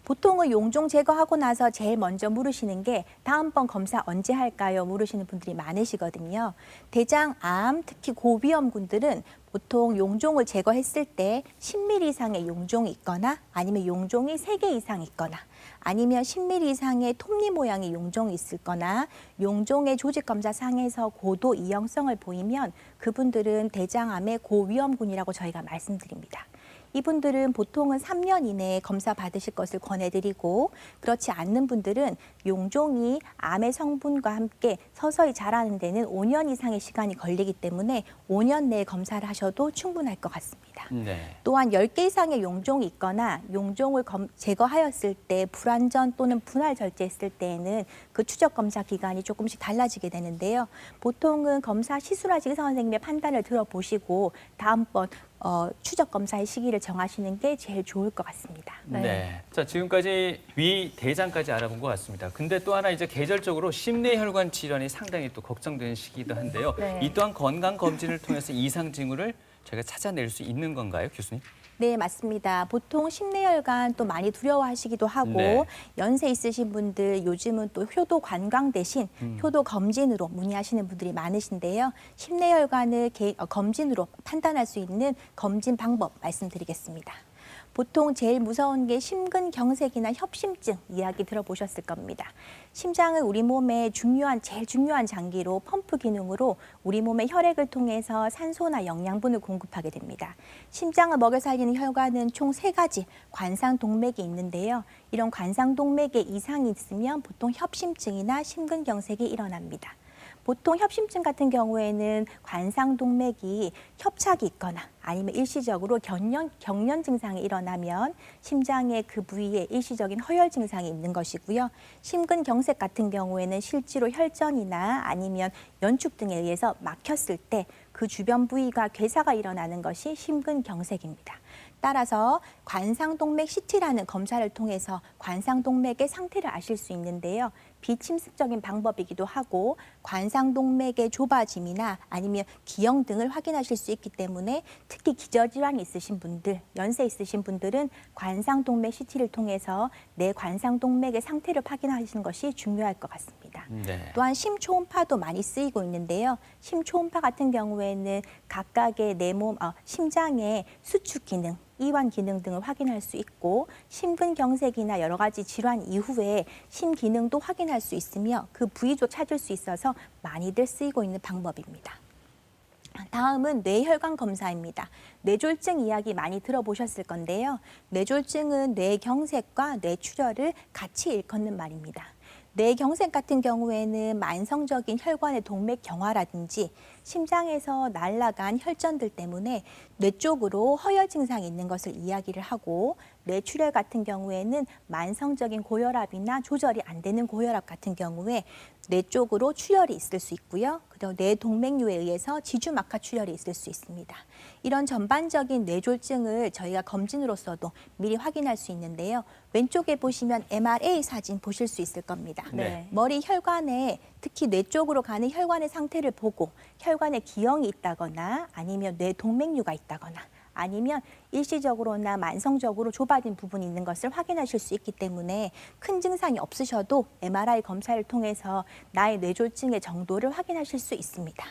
보통은 용종 제거하고 나서 제일 먼저 물으시는 게 다음번 검사 언제 할까요? 물으시는 분들이 많으시거든요. 대장암, 특히 고위험군들은 보통 용종을 제거했을 때 10mm 이상의 용종이 있거나 아니면 용종이 3개 이상 있거나 아니면 10mm 이상의 톱니 모양의 용종이 있을 거나 용종의 조직검사상에서 고도 이형성을 보이면 그분들은 대장암의 고위험군이라고 저희가 말씀드립니다. 이분들은 보통은 3년 이내에 검사 받으실 것을 권해드리고, 그렇지 않는 분들은 용종이 암의 성분과 함께 서서히 자라는 데는 5년 이상의 시간이 걸리기 때문에 5년 내에 검사를 하셔도 충분할 것 같습니다. 네. 또한 10개 이상의 용종이 있거나 용종을 제거하였을 때 불완전 또는 분할 절제했을 때에는 그 추적 검사 기간이 조금씩 달라지게 되는데요. 보통은 검사 시술하실 의사 선생님의 판단을 들어보시고 다음번 추적 검사의 시기를 정하시는 게 제일 좋을 것 같습니다. 네. 자, 지금까지 위, 대장까지 알아본 것 같습니다. 근데 또 하나 이제 계절적으로 심내혈관 질환이 상당히 또 걱정되는 시기이기도 한데요. 네. 이 또한 건강 검진을 통해서 이상 징후를 저희가 찾아낼 수 있는 건가요, 교수님? 네, 맞습니다. 보통 심내혈관 또 많이 두려워하시기도 하고 네. 연세 있으신 분들 요즘은 또 효도 관광 대신 효도 검진으로 문의하시는 분들이 많으신데요. 심내혈관을 검진으로 판단할 수 있는 검진 방법 말씀드리겠습니다. 보통 제일 무서운 게 심근경색이나 협심증 이야기 들어보셨을 겁니다. 심장은 우리 몸의 제일 중요한 장기로 펌프 기능으로 우리 몸의 혈액을 통해서 산소나 영양분을 공급하게 됩니다. 심장을 먹여 살리는 혈관은 총 3가지 관상동맥이 있는데요. 이런 관상동맥에 이상이 있으면 보통 협심증이나 심근경색이 일어납니다. 보통 협심증 같은 경우에는 관상동맥이 협착이 있거나 아니면 일시적으로 경련 증상이 일어나면 심장의 그 부위에 일시적인 허열 증상이 있는 것이고요. 심근경색 같은 경우에는 실제로 혈전이나 아니면 연축 등에 의해서 막혔을 때 그 주변 부위가 괴사가 일어나는 것이 심근경색입니다. 따라서 관상동맥 CT라는 검사를 통해서 관상동맥의 상태를 아실 수 있는데요. 비침습적인 방법이기도 하고 관상동맥의 좁아짐이나 아니면 기형 등을 확인하실 수 있기 때문에 특히 기저질환이 있으신 분들, 연세 있으신 분들은 관상동맥 CT를 통해서 내 관상동맥의 상태를 확인하시는 것이 중요할 것 같습니다. 네. 또한 심초음파도 많이 쓰이고 있는데요. 심초음파 같은 경우에는 각각의 내 몸, 심장의 수축 기능, 이완 기능 등을 확인할 수 있고 심근경색이나 여러 가지 질환 이후에 심 기능도 확인할 수 있으며 그 부위도 찾을 수 있어서 많이들 쓰이고 있는 방법입니다. 다음은 뇌혈관 검사입니다. 뇌졸중 이야기 많이 들어보셨을 건데요. 뇌졸중은 뇌경색과 뇌출혈을 같이 일컫는 말입니다. 뇌경색 같은 경우에는 만성적인 혈관의 동맥 경화라든지 심장에서 날아간 혈전들 때문에 뇌 쪽으로 허열 증상이 있는 것을 이야기를 하고 뇌출혈 같은 경우에는 만성적인 고혈압이나 조절이 안 되는 고혈압 같은 경우에 뇌 쪽으로 출혈이 있을 수 있고요. 그리고 뇌동맥류에 의해서 지주막하 출혈이 있을 수 있습니다. 이런 전반적인 뇌졸중을 저희가 검진으로서도 미리 확인할 수 있는데요. 왼쪽에 보시면 MRA 사진 보실 수 있을 겁니다. 네. 머리 혈관에 특히 뇌 쪽으로 가는 혈관의 상태를 보고 혈관에 기형이 있다거나 아니면 뇌동맥류가 있다거나 아니면 일시적으로나 만성적으로 좁아진 부분이 있는 것을 확인하실 수 있기 때문에 큰 증상이 없으셔도 MRI 검사를 통해서 나의 뇌졸중의 정도를 확인하실 수 있습니다.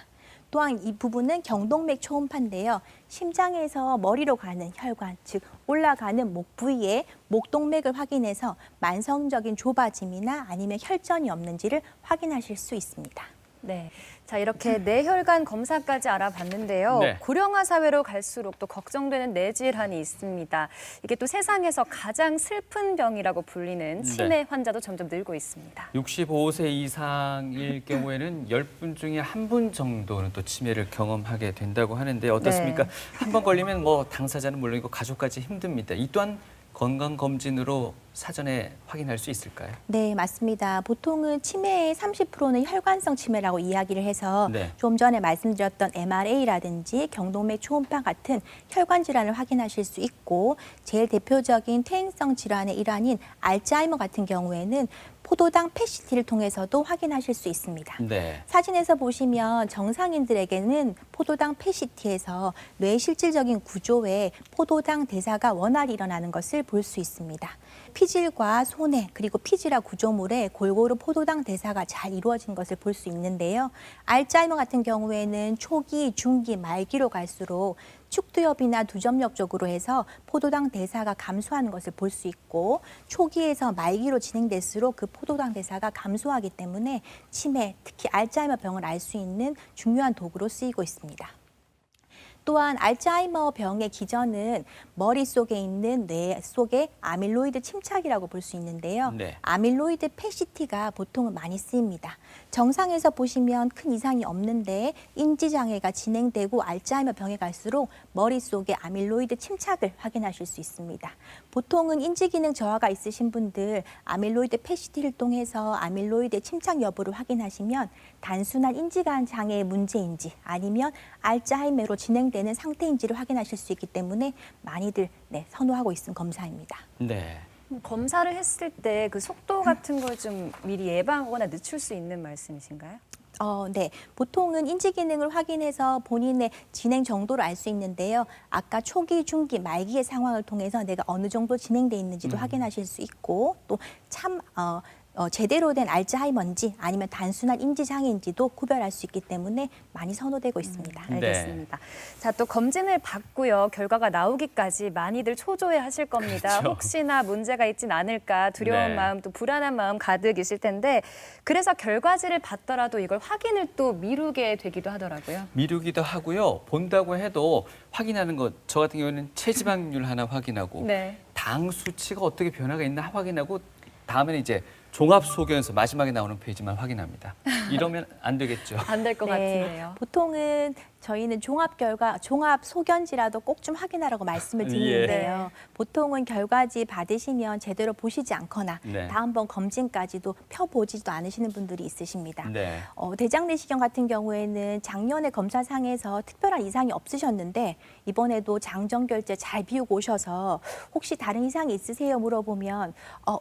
또한 이 부분은 경동맥 초음파인데요. 심장에서 머리로 가는 혈관, 즉 올라가는 목 부위의 목동맥을 확인해서 만성적인 좁아짐이나 아니면 혈전이 없는지를 확인하실 수 있습니다. 네. 자, 이렇게 뇌혈관 검사까지 알아봤는데요. 네. 고령화 사회로 갈수록 또 걱정되는 뇌 질환이 있습니다. 이게 또 세상에서 가장 슬픈 병이라고 불리는 치매 환자도 점점 늘고 있습니다. 65세 이상일 경우에는 10분 중에 1분 정도는 또 치매를 경험하게 된다고 하는데 어떻습니까? 네. 한 번 걸리면 뭐 당사자는 물론이고 가족까지 힘듭니다. 이 또한 건강검진으로 사전에 확인할 수 있을까요? 네, 맞습니다. 보통은 치매의 30%는 혈관성 치매라고 이야기를 해서 네. 좀 전에 말씀드렸던 MRA라든지 경동맥 초음파 같은 혈관 질환을 확인하실 수 있고 제일 대표적인 퇴행성 질환의 일환인 알츠하이머 같은 경우에는 포도당 PETCT를 통해서도 확인하실 수 있습니다. 네. 사진에서 보시면 정상인들에게는 포도당 PETCT에서 뇌의 실질적인 구조에 포도당 대사가 원활히 일어나는 것을 볼 수 있습니다. 피질과 손해 그리고 피지라 구조물에 골고루 포도당 대사가 잘 이루어진 것을 볼 수 있는데요. 알츠하이머 같은 경우에는 초기, 중기, 말기로 갈수록 축두엽이나 두점력 쪽으로 해서 포도당 대사가 감소하는 것을 볼 수 있고 초기에서 말기로 진행될수록 그 포도당 대사가 감소하기 때문에 치매, 특히 알츠하이머 병을 알 수 있는 중요한 도구로 쓰이고 있습니다. 또한 알츠하이머 병의 기전은 머릿속에 있는 뇌 속의 아밀로이드 침착이라고 볼 수 있는데요. 네. 아밀로이드 PETCT가 보통은 많이 쓰입니다. 정상에서 보시면 큰 이상이 없는데 인지장애가 진행되고 알츠하이머 병에 갈수록 머릿속에 아밀로이드 침착을 확인하실 수 있습니다. 보통은 인지기능 저하가 있으신 분들 아밀로이드 PETCT를 통해서 아밀로이드 침착 여부를 확인하시면 단순한 인지감 장애의 문제인지 아니면 알츠하이머로 진행되는 상태인지를 확인하실 수 있기 때문에 많이들 선호하고 있는 검사입니다. 네. 검사를 했을 때 그 속도 같은 걸 좀 미리 예방하거나 늦출 수 있는 말씀이신가요? 네. 보통은 인지 기능을 확인해서 본인의 진행 정도를 알 수 있는데요. 아까 초기, 중기, 말기의 상황을 통해서 내가 어느 정도 진행돼 있는지도 확인하실 수 있고 또 제대로 된 알츠하이머인지 아니면 단순한 인지장애인지도 구별할 수 있기 때문에 많이 선호되고 있습니다. 알겠습니다. 자, 또 검진을 받고요. 결과가 나오기까지 많이들 초조해 하실 겁니다. 그렇죠. 혹시나 문제가 있진 않을까 두려운 네. 마음, 또 불안한 마음 가득이실 텐데 그래서 결과지를 받더라도 이걸 확인을 또 미루게 되기도 하더라고요. 미루기도 하고요. 본다고 해도 확인하는 것, 저 같은 경우는 체지방률 하나 확인하고 네. 당 수치가 어떻게 변화가 있나 확인하고 다음에는 이제 종합소견서 마지막에 나오는 페이지만 확인합니다. 이러면 안 되겠죠. 안 될 것 같은데요. 보통은 저희는 종합 소견지라도 꼭 좀 확인하라고 말씀을 드리는데요. 보통은 결과지 받으시면 제대로 보시지 않거나 네. 다음번 검진까지도 펴보지도 않으시는 분들이 있으십니다. 네. 대장 내시경 같은 경우에는 작년에 검사상에서 특별한 이상이 없으셨는데 이번에도 장정결제 잘 비우고 오셔서 혹시 다른 이상이 있으세요 물어보면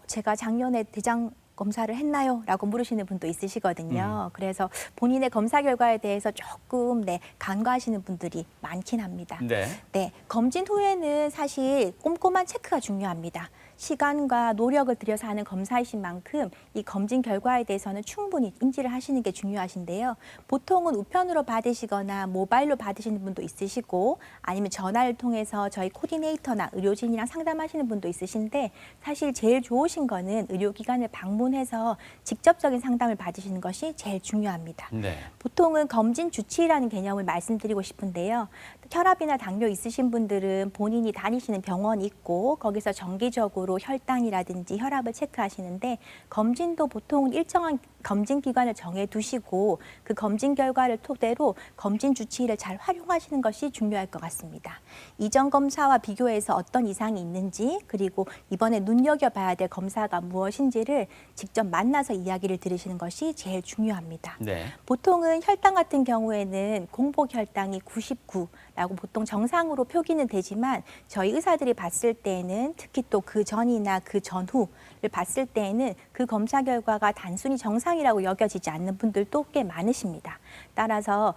제가 작년에 대장 검사를 했나요? 라고 물으시는 분도 있으시거든요. 그래서 본인의 검사 결과에 대해서 조금 간과하시는 분들이 많긴 합니다. 네. 네, 검진 후에는 사실 꼼꼼한 체크가 중요합니다. 시간과 노력을 들여서 하는 검사이신 만큼 이 검진 결과에 대해서는 충분히 인지를 하시는 게 중요하신데요. 보통은 우편으로 받으시거나 모바일로 받으시는 분도 있으시고 아니면 전화를 통해서 저희 코디네이터나 의료진이랑 상담하시는 분도 있으신데 사실 제일 좋으신 거는 의료기관을 방문해서 직접적인 상담을 받으시는 것이 제일 중요합니다. 네. 보통은 검진 주치의라는 개념을 말씀드리고 싶은데요. 혈압이나 당뇨 있으신 분들은 본인이 다니시는 병원이 있고 거기서 정기적으로 혈당이라든지 혈압을 체크하시는데 검진도 보통은 일정한 검진 기관을 정해 두시고 그 검진 결과를 토대로 검진 주치의를 잘 활용하시는 것이 중요할 것 같습니다. 이전 검사와 비교해서 어떤 이상이 있는지 그리고 이번에 눈여겨봐야 될 검사가 무엇인지를 직접 만나서 이야기를 들으시는 것이 제일 중요합니다. 네. 보통은 혈당 같은 경우에는 공복 혈당이 99라고 보통 정상으로 표기는 되지만 저희 의사들이 봤을 때에는 특히 또 그 전이나 그 전후를 봤을 때에는 그 검사 결과가 단순히 정상이라고 여겨지지 않는 분들도 꽤 많으십니다. 따라서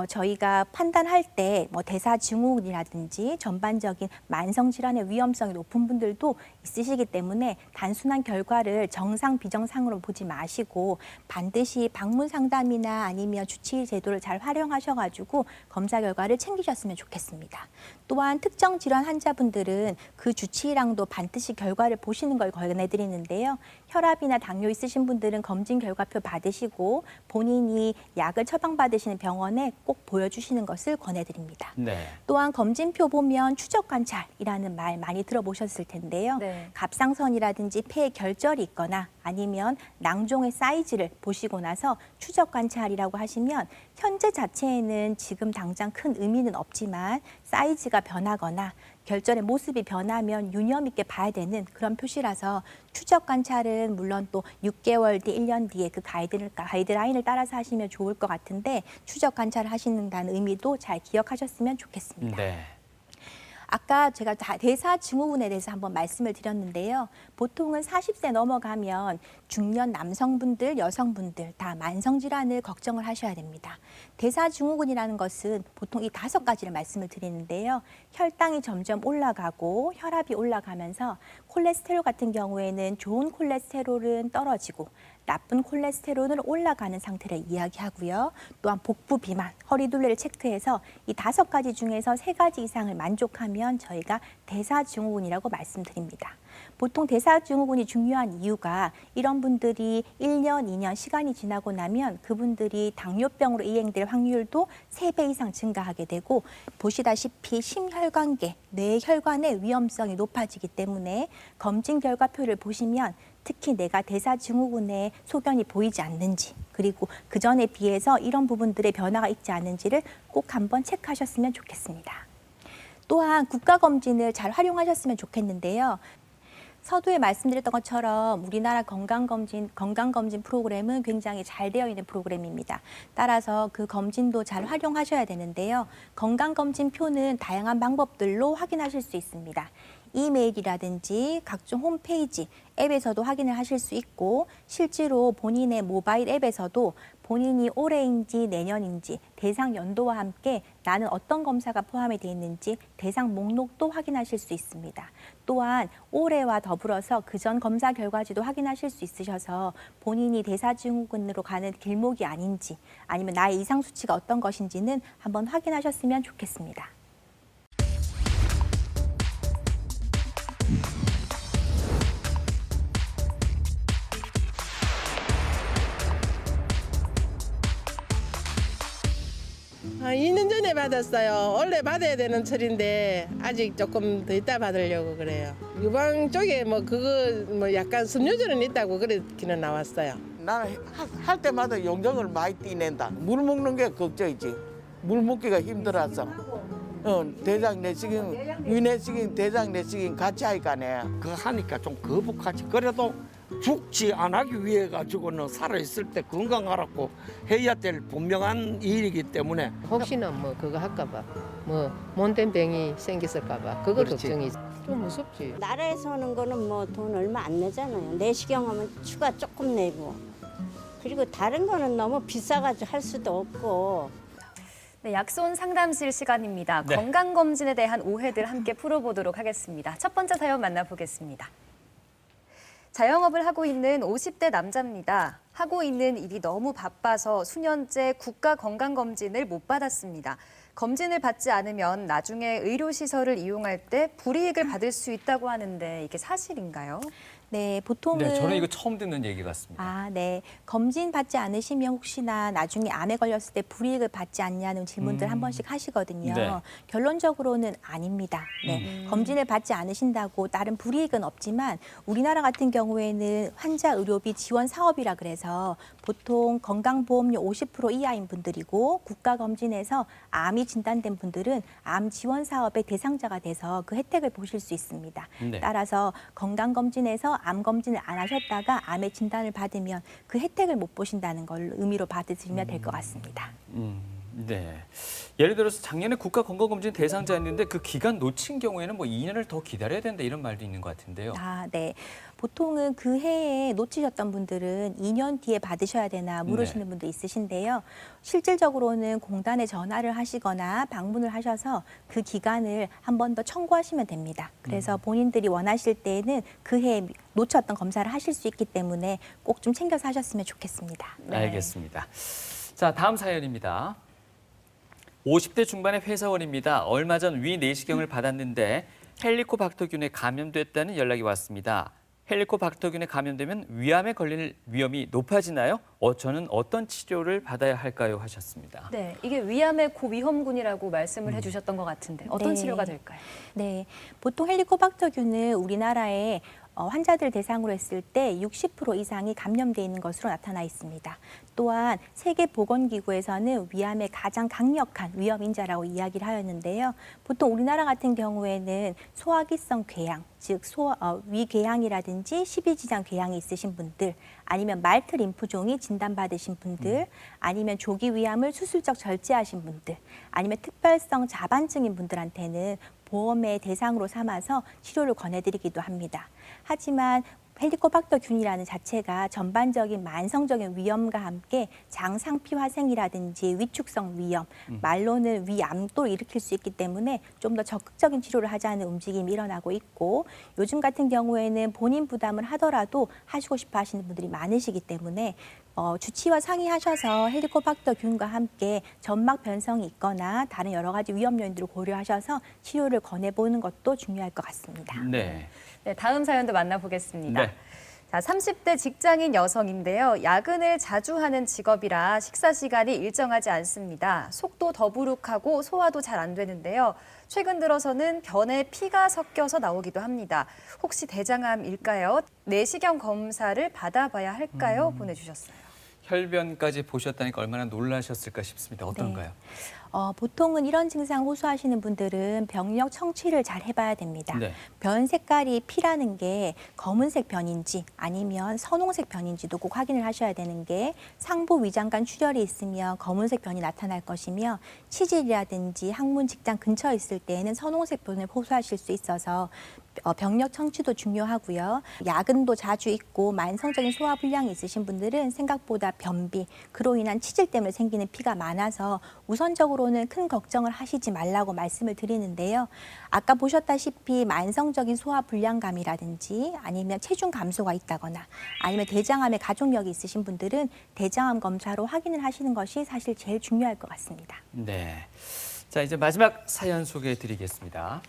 저희가 판단할 때 대사증후군이라든지 전반적인 만성 질환의 위험성이 높은 분들도 있으시기 때문에 단순한 결과를 정상 비정상으로 보지 마시고 반드시 방문 상담이나 아니면 주치의 제도를 잘 활용하셔가지고 검사 결과를 챙기셨으면 좋겠습니다. 또한 특정 질환 환자분들은 그 주치의랑도 반드시 결과를 보시는 걸 권해드리는데요. 혈압이나 당뇨 있으신 분들은 검진 결과표 받으시고 본인이 약을 처방받으시는 병원에 꼭 보여주시는 것을 권해드립니다. 네. 또한 검진표 보면 추적 관찰이라는 말 많이 들어보셨을 텐데요. 네. 갑상선이라든지 폐에 결절이 있거나 아니면 낭종의 사이즈를 보시고 나서 추적 관찰이라고 하시면 현재 자체에는 지금 당장 큰 의미는 없지만 사이즈가 변하거나 결절의 모습이 변하면 유념 있게 봐야 되는 그런 표시라서 추적 관찰은 물론 또 6개월 뒤, 1년 뒤에 그 가이드라인을 따라서 하시면 좋을 것 같은데 추적 관찰을 하신다는 의미도 잘 기억하셨으면 좋겠습니다. 네. 아까 제가 대사증후군에 대해서 한번 말씀을 드렸는데요. 보통은 40세 넘어가면 중년 남성분들, 여성분들 다 만성질환을 걱정을 하셔야 됩니다. 대사증후군이라는 것은 보통 이 5가지를 말씀을 드리는데요. 혈당이 점점 올라가고 혈압이 올라가면서 콜레스테롤 같은 경우에는 좋은 콜레스테롤은 떨어지고 나쁜 콜레스테롤은 올라가는 상태를 이야기하고요. 또한 복부 비만, 허리둘레를 체크해서 이 5가지 중에서 3가지 이상을 만족하면 저희가 대사증후군이라고 말씀드립니다. 보통 대사증후군이 중요한 이유가 이런 분들이 1년, 2년 시간이 지나고 나면 그분들이 당뇨병으로 이행될 확률도 3배 이상 증가하게 되고 보시다시피 심혈관계, 뇌혈관의 위험성이 높아지기 때문에 검진 결과표를 보시면 특히 내가 대사증후군에 소견이 보이지 않는지 그리고 그 전에 비해서 이런 부분들의 변화가 있지 않은지를 꼭 한번 체크하셨으면 좋겠습니다. 또한 국가검진을 잘 활용하셨으면 좋겠는데요. 서두에 말씀드렸던 것처럼 우리나라 건강검진 프로그램은 굉장히 잘 되어 있는 프로그램입니다. 따라서 그 검진도 잘 활용하셔야 되는데요. 건강검진표는 다양한 방법들로 확인하실 수 있습니다. 이메일이라든지 각종 홈페이지, 앱에서도 확인을 하실 수 있고 실제로 본인의 모바일 앱에서도 본인이 올해인지 내년인지 대상 연도와 함께 나는 어떤 검사가 포함이 되어 있는지 대상 목록도 확인하실 수 있습니다. 또한 올해와 더불어서 그전 검사 결과지도 확인하실 수 있으셔서 본인이 대사증후군으로 가는 길목이 아닌지 아니면 나의 이상 수치가 어떤 것인지는 한번 확인하셨으면 좋겠습니다. 아, 2년 전에 받았어요. 원래 받아야 되는 철인데 아직 조금 더 이따 받으려고 그래요. 유방 쪽에 뭐 그거 뭐 약간 섬유질은 있다고 그렇기는 나왔어요. 나는 할 때마다 용적을 많이 띠낸다. 물 먹는 게 걱정이지. 물 먹기가 힘들어서. 대장 내시경, 위내시경, 대장 내시경 같이 하니까네. 그거 하니까 좀 거북하지. 그래도 죽지 안 하기 위해 가지고는 살아있을 때 건강하라고 해야 될 분명한 일이기 때문에. 혹시나 뭐 그거 할까봐 뭐 못된 병이 생겼을까봐 그거 그렇지. 걱정이 좀 무섭지. 나라에서 오는 거는 뭐 돈 얼마 안 내잖아요. 내시경 하면 추가 조금 내고. 그리고 다른 거는 너무 비싸가지고 할 수도 없고. 네, 약손 상담실 시간입니다. 네. 건강검진에 대한 오해들 함께 풀어보도록 하겠습니다. 첫 번째 사연 만나보겠습니다. 자영업을 하고 있는 50대 남자입니다. 하고 있는 일이 너무 바빠서 수년째 국가건강검진을 못 받았습니다. 검진을 받지 않으면 나중에 의료시설을 이용할 때 불이익을 받을 수 있다고 하는데 이게 사실인가요? 네, 보통은 네, 저는 이거 처음 듣는 얘기 같습니다. 아, 네. 검진 받지 않으시면 혹시나 나중에 암에 걸렸을 때 불이익을 받지 않냐는 질문들 한 번씩 하시거든요. 네. 결론적으로는 아닙니다. 네. 검진을 받지 않으신다고 다른 불이익은 없지만 우리나라 같은 경우에는 환자 의료비 지원 사업이라 그래서 보통 건강보험료 50% 이하인 분들이고 국가검진에서 암이 진단된 분들은 암 지원 사업의 대상자가 돼서 그 혜택을 보실 수 있습니다. 네. 따라서 건강검진에서 암 검진을 안 하셨다가 암의 진단을 받으면 그 혜택을 못 보신다는 걸 의미로 받으시면 될 것 같습니다. 네. 예를 들어서 작년에 국가건강검진 대상자였는데 그 기간 놓친 경우에는 뭐 2년을 더 기다려야 된다 이런 말도 있는 것 같은데요. 아, 네. 보통은 그 해에 놓치셨던 분들은 2년 뒤에 받으셔야 되나 물으시는 분도 있으신데요. 실질적으로는 공단에 전화를 하시거나 방문을 하셔서 그 기간을 한 번 더 청구하시면 됩니다. 그래서 본인들이 원하실 때에는 그 해에 놓쳤던 검사를 하실 수 있기 때문에 꼭 좀 챙겨서 하셨으면 좋겠습니다. 네. 알겠습니다. 자, 다음 사연입니다. 50대 중반의 회사원입니다. 얼마 전 위 내시경을 받았는데 헬리코박터균에 감염됐다는 연락이 왔습니다. 헬리코박터균에 감염되면 위암에 걸릴 위험이 높아지나요? 저는 어떤 치료를 받아야 할까요? 하셨습니다. 네, 이게 위암의 고위험군이라고 말씀을 해주셨던 것 같은데 어떤 네. 치료가 될까요? 네, 보통 헬리코박터균은 우리나라에 환자들 대상으로 했을 때 60% 이상이 감염돼 있는 것으로 나타나 있습니다. 또한 세계보건기구에서는 위암의 가장 강력한 위험인자라고 이야기를 하였는데요. 보통 우리나라 같은 경우에는 소화기성 궤양, 즉 위궤양이라든지 십이지장 궤양이 있으신 분들, 아니면 말트 림프종이 진단받으신 분들, 아니면 조기 위암을 수술적 절제하신 분들, 아니면 특별성 자반증인 분들한테는 보험의 대상으로 삼아서 치료를 권해드리기도 합니다. 하지만 헬리코박터균이라는 자체가 전반적인 만성적인 위험과 함께 장상피화생이라든지 위축성 위험, 말로는 위암도 일으킬 수 있기 때문에 좀 더 적극적인 치료를 하자는 움직임이 일어나고 있고, 요즘 같은 경우에는 본인 부담을 하더라도 하시고 싶어 하시는 분들이 많으시기 때문에 주치의와 상의하셔서 헬리코박터균과 함께 점막 변성이 있거나 다른 여러 가지 위험 요인들을 고려하셔서 치료를 권해보는 것도 중요할 것 같습니다. 네. 네, 다음 사연도 만나보겠습니다. 네. 자, 30대 직장인 여성인데요. 야근을 자주 하는 직업이라 식사 시간이 일정하지 않습니다. 속도 더부룩하고 소화도 잘 안 되는데요. 최근 들어서는 변에 피가 섞여서 나오기도 합니다. 혹시 대장암일까요? 내시경 검사를 받아봐야 할까요? 보내주셨어요. 혈변까지 보셨다니까 얼마나 놀라셨을까 싶습니다. 어떤가요? 보통은 이런 증상 호소하시는 분들은 병력 청취를 잘 해봐야 됩니다. 네. 변 색깔이 피라는 게 검은색 변인지 아니면 선홍색 변인지도 꼭 확인을 하셔야 되는 게, 상부 위장관 출혈이 있으면 검은색 변이 나타날 것이며, 치질이라든지 항문 직장 근처에 있을 때에는 선홍색 변을 호소하실 수 있어서 병력 청취도 중요하고요. 야근도 자주 있고 만성적인 소화불량이 있으신 분들은 생각보다 변비, 그로 인한 치질 때문에 생기는 피가 많아서 우선적으로는 큰 걱정을 하시지 말라고 말씀을 드리는데요. 아까 보셨다시피 만성적인 소화불량감이라든지 아니면 체중 감소가 있다거나 아니면 대장암의 가족력이 있으신 분들은 대장암 검사로 확인을 하시는 것이 사실 제일 중요할 것 같습니다. 네. 자, 이제 마지막 사연 소개해 드리겠습니다.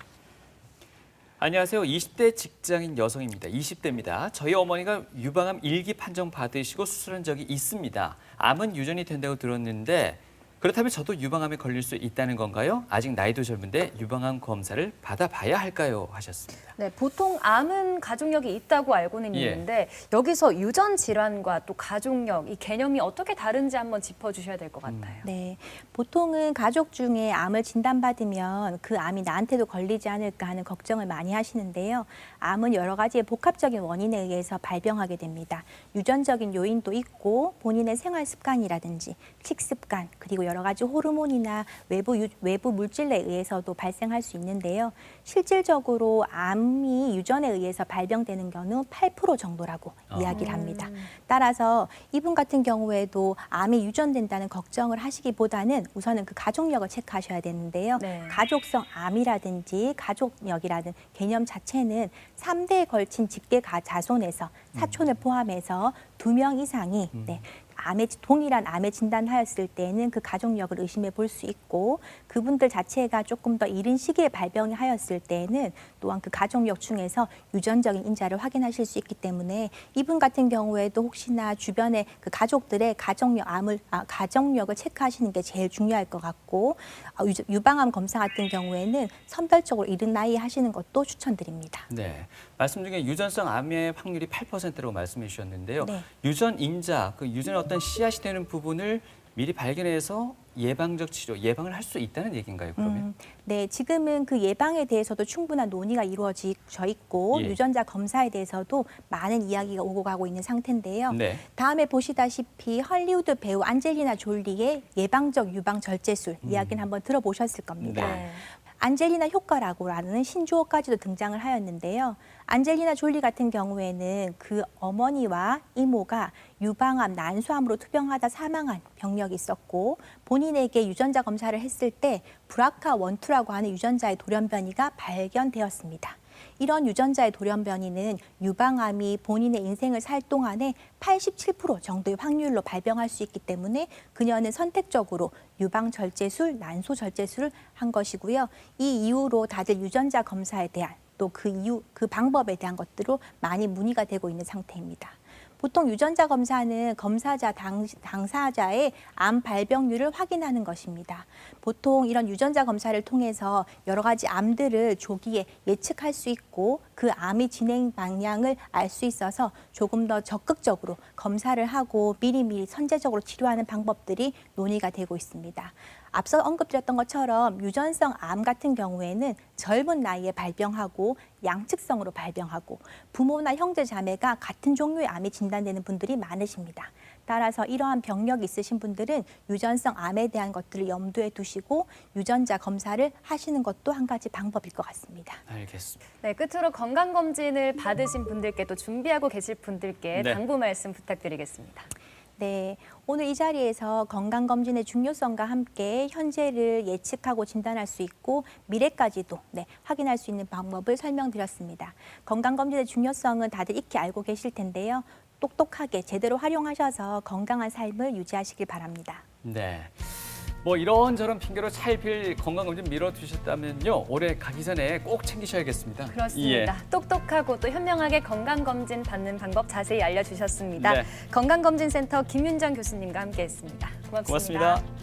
안녕하세요. 20대 직장인 여성입니다. 20대입니다. 저희 어머니가 유방암 1기 판정 받으시고 수술한 적이 있습니다. 암은 유전이 된다고 들었는데 그렇다면 저도 유방암에 걸릴 수 있다는 건가요? 아직 나이도 젊은데 유방암 검사를 받아봐야 할까요? 하셨습니다. 네, 보통 암은 가족력이 있다고 알고는 예. 있는데 여기서 유전 질환과 또 가족력 이 개념이 어떻게 다른지 한번 짚어주셔야 될 것 같아요. 네, 보통은 가족 중에 암을 진단받으면 그 암이 나한테도 걸리지 않을까 하는 걱정을 많이 하시는데요. 암은 여러 가지의 복합적인 원인에 의해서 발병하게 됩니다. 유전적인 요인도 있고 본인의 생활 습관이라든지 식습관 그리고 여러 가지 호르몬이나 외부 물질에 의해서도 발생할 수 있는데요. 실질적으로 암이 유전에 의해서 발병되는 경우는 8% 정도라고 이야기를 합니다. 따라서 이분 같은 경우에도 암이 유전된다는 걱정을 하시기보다는 우선은 그 가족력을 체크하셔야 되는데요. 네. 가족성 암이라든지 가족력이라는 개념 자체는 3대에 걸친 직계 자손에서 사촌을 포함해서 2명 이상이 동일한 암에 진단하였을 때는 그 가족력을 의심해 볼 수 있고 그분들 자체가 조금 더 이른 시기에 발병하였을 때는 또한 그 가족력 중에서 유전적인 인자를 확인하실 수 있기 때문에 이분 같은 경우에도 혹시나 주변에 그 가족들의 가족력을 체크하시는 게 제일 중요할 것 같고 유방암 검사 같은 경우에는 선별적으로 이른 나이에 하시는 것도 추천드립니다. 네, 말씀 중에 유전성 암의 확률이 8%라고 말씀해 주셨는데요. 네. 유전 인자, 그 유전의 어떤 씨앗이 되는 부분을 미리 발견해서 예방적 치료, 예방을 할 수 있다는 얘기인가요, 그러면? 네, 지금은 그 예방에 대해서도 충분한 논의가 이루어져 있고 예. 유전자 검사에 대해서도 많은 이야기가 오고 가고 있는 상태인데요. 네. 다음에 보시다시피 헐리우드 배우 안젤리나 졸리의 예방적 유방 절제술 이야기는 한번 들어보셨을 겁니다. 네. 안젤리나 효과라고 하는 신조어까지도 등장을 하였는데요. 안젤리나 졸리 같은 경우에는 그 어머니와 이모가 유방암, 난소암으로 투병하다 사망한 병력이 있었고 본인에게 유전자 검사를 했을 때 브라카1,2라고 하는 유전자의 돌연변이가 발견되었습니다. 이런 유전자의 돌연변이는 유방암이 본인의 인생을 살 동안에 87% 정도의 확률로 발병할 수 있기 때문에 그녀는 선택적으로 유방절제술, 난소절제술을 한 것이고요. 이 이후로 다들 유전자 검사에 대한 또 그 방법에 대한 것들로 많이 문의가 되고 있는 상태입니다. 보통 유전자 검사는 검사자 당사자의 암 발병률을 확인하는 것입니다. 보통 이런 유전자 검사를 통해서 여러 가지 암들을 조기에 예측할 수 있고 그 암의 진행 방향을 알 수 있어서 조금 더 적극적으로 검사를 하고 미리미리 선제적으로 치료하는 방법들이 논의가 되고 있습니다. 앞서 언급드렸던 것처럼 유전성 암 같은 경우에는 젊은 나이에 발병하고 양측성으로 발병하고 부모나 형제 자매가 같은 종류의 암이 진단되는 분들이 많으십니다. 따라서 이러한 병력이 있으신 분들은 유전성 암에 대한 것들을 염두에 두시고 유전자 검사를 하시는 것도 한 가지 방법일 것 같습니다. 알겠습니다. 네, 끝으로 건강검진을 받으신 분들께 또 준비하고 계실 분들께 네. 당부 말씀 부탁드리겠습니다. 네, 오늘 이 자리에서 건강검진의 중요성과 함께 현재를 예측하고 진단할 수 있고 미래까지도 확인할 수 있는 방법을 설명드렸습니다. 건강검진의 중요성은 다들 익히 알고 계실 텐데요. 똑똑하게 제대로 활용하셔서 건강한 삶을 유지하시길 바랍니다. 네. 뭐 이런저런 핑계로 차일피일 건강검진 미뤄두셨다면요. 올해 가기 전에 꼭 챙기셔야겠습니다. 그렇습니다. 예. 똑똑하고 또 현명하게 건강검진 받는 방법 자세히 알려주셨습니다. 네. 건강검진센터 김윤정 교수님과 함께했습니다. 고맙습니다. 고맙습니다.